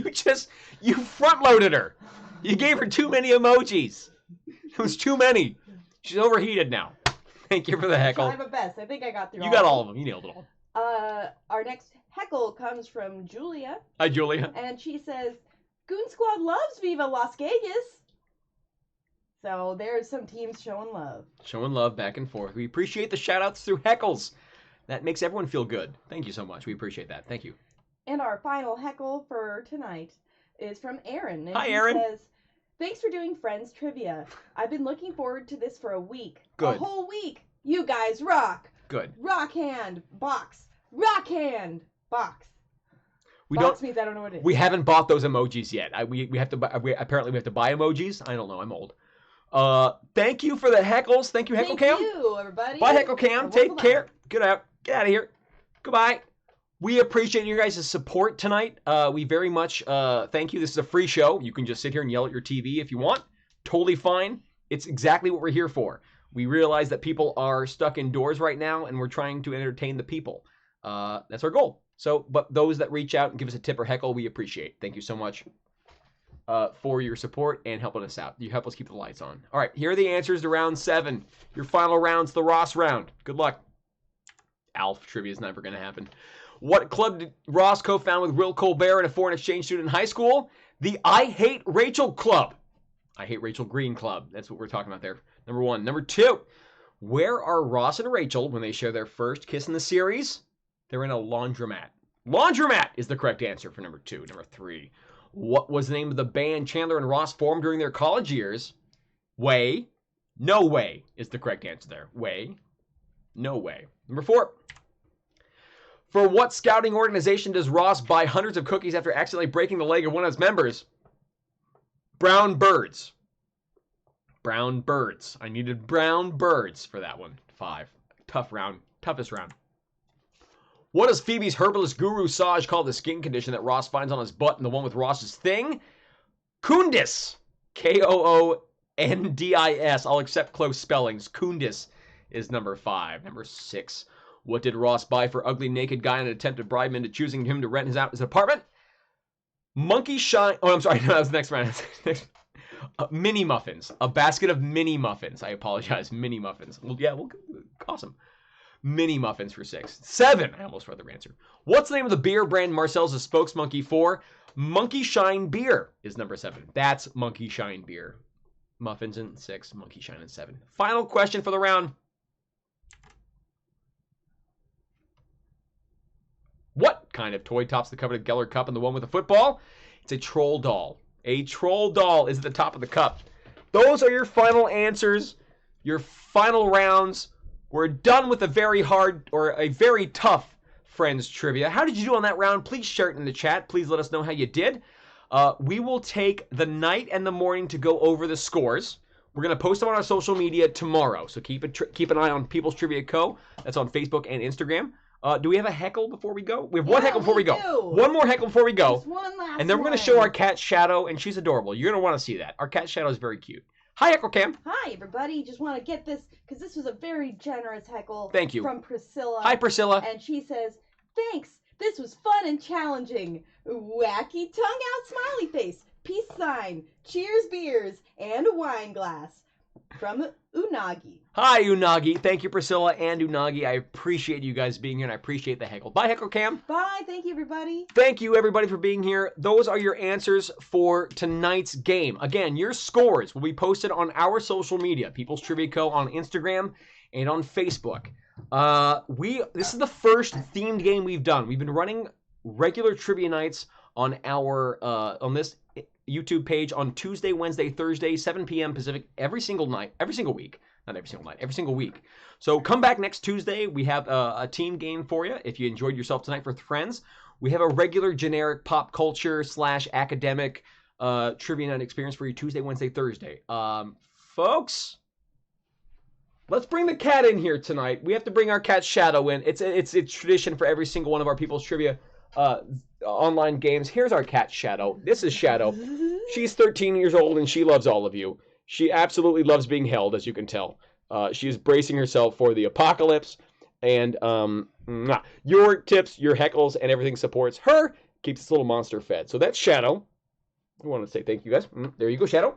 A: You front-loaded her. You gave her too many emojis. It was too many. She's overheated now. Thank you for the heckle.
B: Try my best. I think I got through
A: You got all of them. You nailed it all.
B: Our next heckle comes from Julia.
A: Hi, Julia.
B: And she says, "Goon Squad loves Viva Las Vegas." So there's some teams showing love.
A: Showing love back and forth. We appreciate the shout-outs through heckles. That makes everyone feel good. Thank you so much. We appreciate that. Thank you.
B: And our final heckle for tonight is from Aaron. And
A: Hi, Aaron.
B: He says, "Thanks for doing Friends Trivia. I've been looking forward to this for a week.
A: Good.
B: A whole week. You guys rock.
A: Good.
B: Rock hand box. Rock hand box." Box means I don't know what it is.
A: We haven't bought those emojis yet. We have to buy, apparently we have to buy emojis. I don't know. I'm old. Thank you for the heckles. Thank you, Heckle Cam.
B: Thank you, everybody.
A: Bye, Heckle Cam. Take care. Get out of here. Goodbye. We appreciate you guys' support tonight. We very much thank you. This is a free show. You can just sit here and yell at your TV if you want. Totally fine. It's exactly what we're here for. We realize that people are stuck indoors right now, and we're trying to entertain the people. That's our goal. So, but those that reach out and give us a tip or heckle, we appreciate. Thank you so much for your support and helping us out. You help us keep the lights on. All right, here are the answers to round 7. Your final round's the Ross round. Good luck. Alf trivia is never going to happen. What club did Ross co-found with Will Colbert and a foreign exchange student in high school? The I Hate Rachel Club. I Hate Rachel Green Club. That's what we're talking about there. Number 1. Number 2. Where are Ross and Rachel when they share their first kiss in the series? They're in a laundromat. Laundromat is the correct answer for number 2. Number 3. What was the name of the band Chandler and Ross formed during their college years? Way. No Way is the correct answer there. Way. No Way. Number 4. For what scouting organization does Ross buy hundreds of cookies after accidentally breaking the leg of one of its members? Brown Birds. Brown Birds. I needed Brown Birds for that one. 5. Tough round. Toughest round. What does Phoebe's herbalist guru Saj call the skin condition that Ross finds on his butt and the one with Ross's thing? Kundis. Koondis. I'll accept close spellings. Kundis is number 5. Number 6. What did Ross buy for ugly naked guy in an attempt to bribe him into choosing him to rent his apartment? Monkey shine. Oh, I'm sorry. No, that was the next round. Mini muffins. A basket of mini muffins. I apologize. Mini muffins. Well, yeah, awesome. Mini muffins for 6. 7. I almost read the answer. What's the name of the beer brand Marcel's a spokesmonkey for? Monkey Shine Beer is number 7. That's Monkey Shine Beer. Muffins in 6. Monkey Shine in 7. Final question for the round. What kind of toy tops the coveted Geller cup and the one with the football? It's a troll doll. A troll doll is at the top of the cup. Those are your final answers, your final rounds. We're done with a very hard or a very tough Friends trivia. How did you do on that round? Please share it in the chat. Please let us know how you did. We will take the night and the morning to go over the scores. We're going to post them on our social media tomorrow. So keep an eye on People's Trivia Co. That's on Facebook and Instagram. Do we have a heckle before we go? We have one heckle before we go. One more heckle before we go.
B: Just one last
A: and then we're going to show our cat Shadow, and she's adorable. You're going to want to see that. Our cat Shadow is very cute. Hi, Heckle Cam.
B: Hi, everybody. Just want to get this, because this was a very generous heckle.
A: Thank you.
B: From Priscilla.
A: Hi, Priscilla.
B: And she says, thanks. This was fun and challenging. Wacky tongue out smiley face. Peace sign. Cheers beers. And a wine glass. From Unagi.
A: Hi, Unagi. Thank you, Priscilla and Unagi. I appreciate you guys being here, and I appreciate the heckle. Bye, Heckle Cam.
B: Bye. Thank you, everybody.
A: Thank you, everybody, for being here. Those are your answers for tonight's game. Again, your scores will be posted on our social media, People's Trivia Co. on Instagram and on Facebook. This is the first themed game we've done. We've been running regular trivia nights on our on this YouTube page on Tuesday, Wednesday, Thursday, 7 p.m. Pacific, every single week. Not every single night, every single week. So come back next Tuesday. We have a team game for you if you enjoyed yourself tonight for friends. We have a regular generic pop culture / academic trivia night experience for you Tuesday, Wednesday, Thursday. Folks, let's bring the cat in here tonight. We have to bring our cat Shadow in. It's tradition for every single one of our People's Trivia online games. Here's our cat Shadow. This is Shadow. She's 13 years old and she loves all of you. She absolutely loves being held, as you can tell. She is bracing herself for the apocalypse, and your tips, your heckles, and everything supports her. Keeps this little monster fed. So that's Shadow. I want to say thank you guys. There you go, Shadow.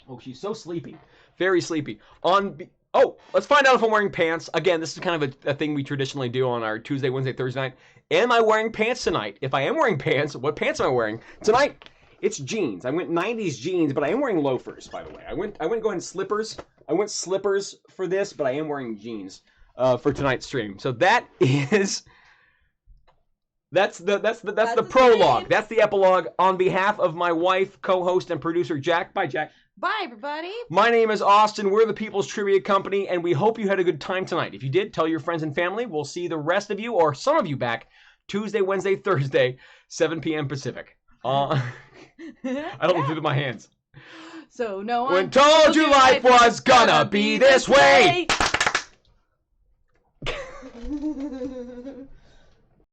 A: Oh, she's so sleepy. Very sleepy. Let's find out if I'm wearing pants. Again, this is kind of a thing we traditionally do on our Tuesday, Wednesday, Thursday night. Am I wearing pants tonight? If I am wearing pants, what pants am I wearing? Tonight, it's jeans. I went 90s jeans, but I am wearing loafers, by the way. I went go ahead slippers. I went slippers for this, but I am wearing jeans for tonight's stream. So that's the prologue. That's the epilogue. On behalf of my wife, co-host, and producer Jack. Bye, Jack.
B: Bye, everybody.
A: My name is Austin. We're the People's Trivia Company, and we hope you had a good time tonight. If you did, tell your friends and family. We'll see the rest of you, or some of you, back Tuesday, Wednesday, Thursday, 7 p.m. Pacific. I don't do it with my hands.
C: So no one
A: When told you life was gonna be this way.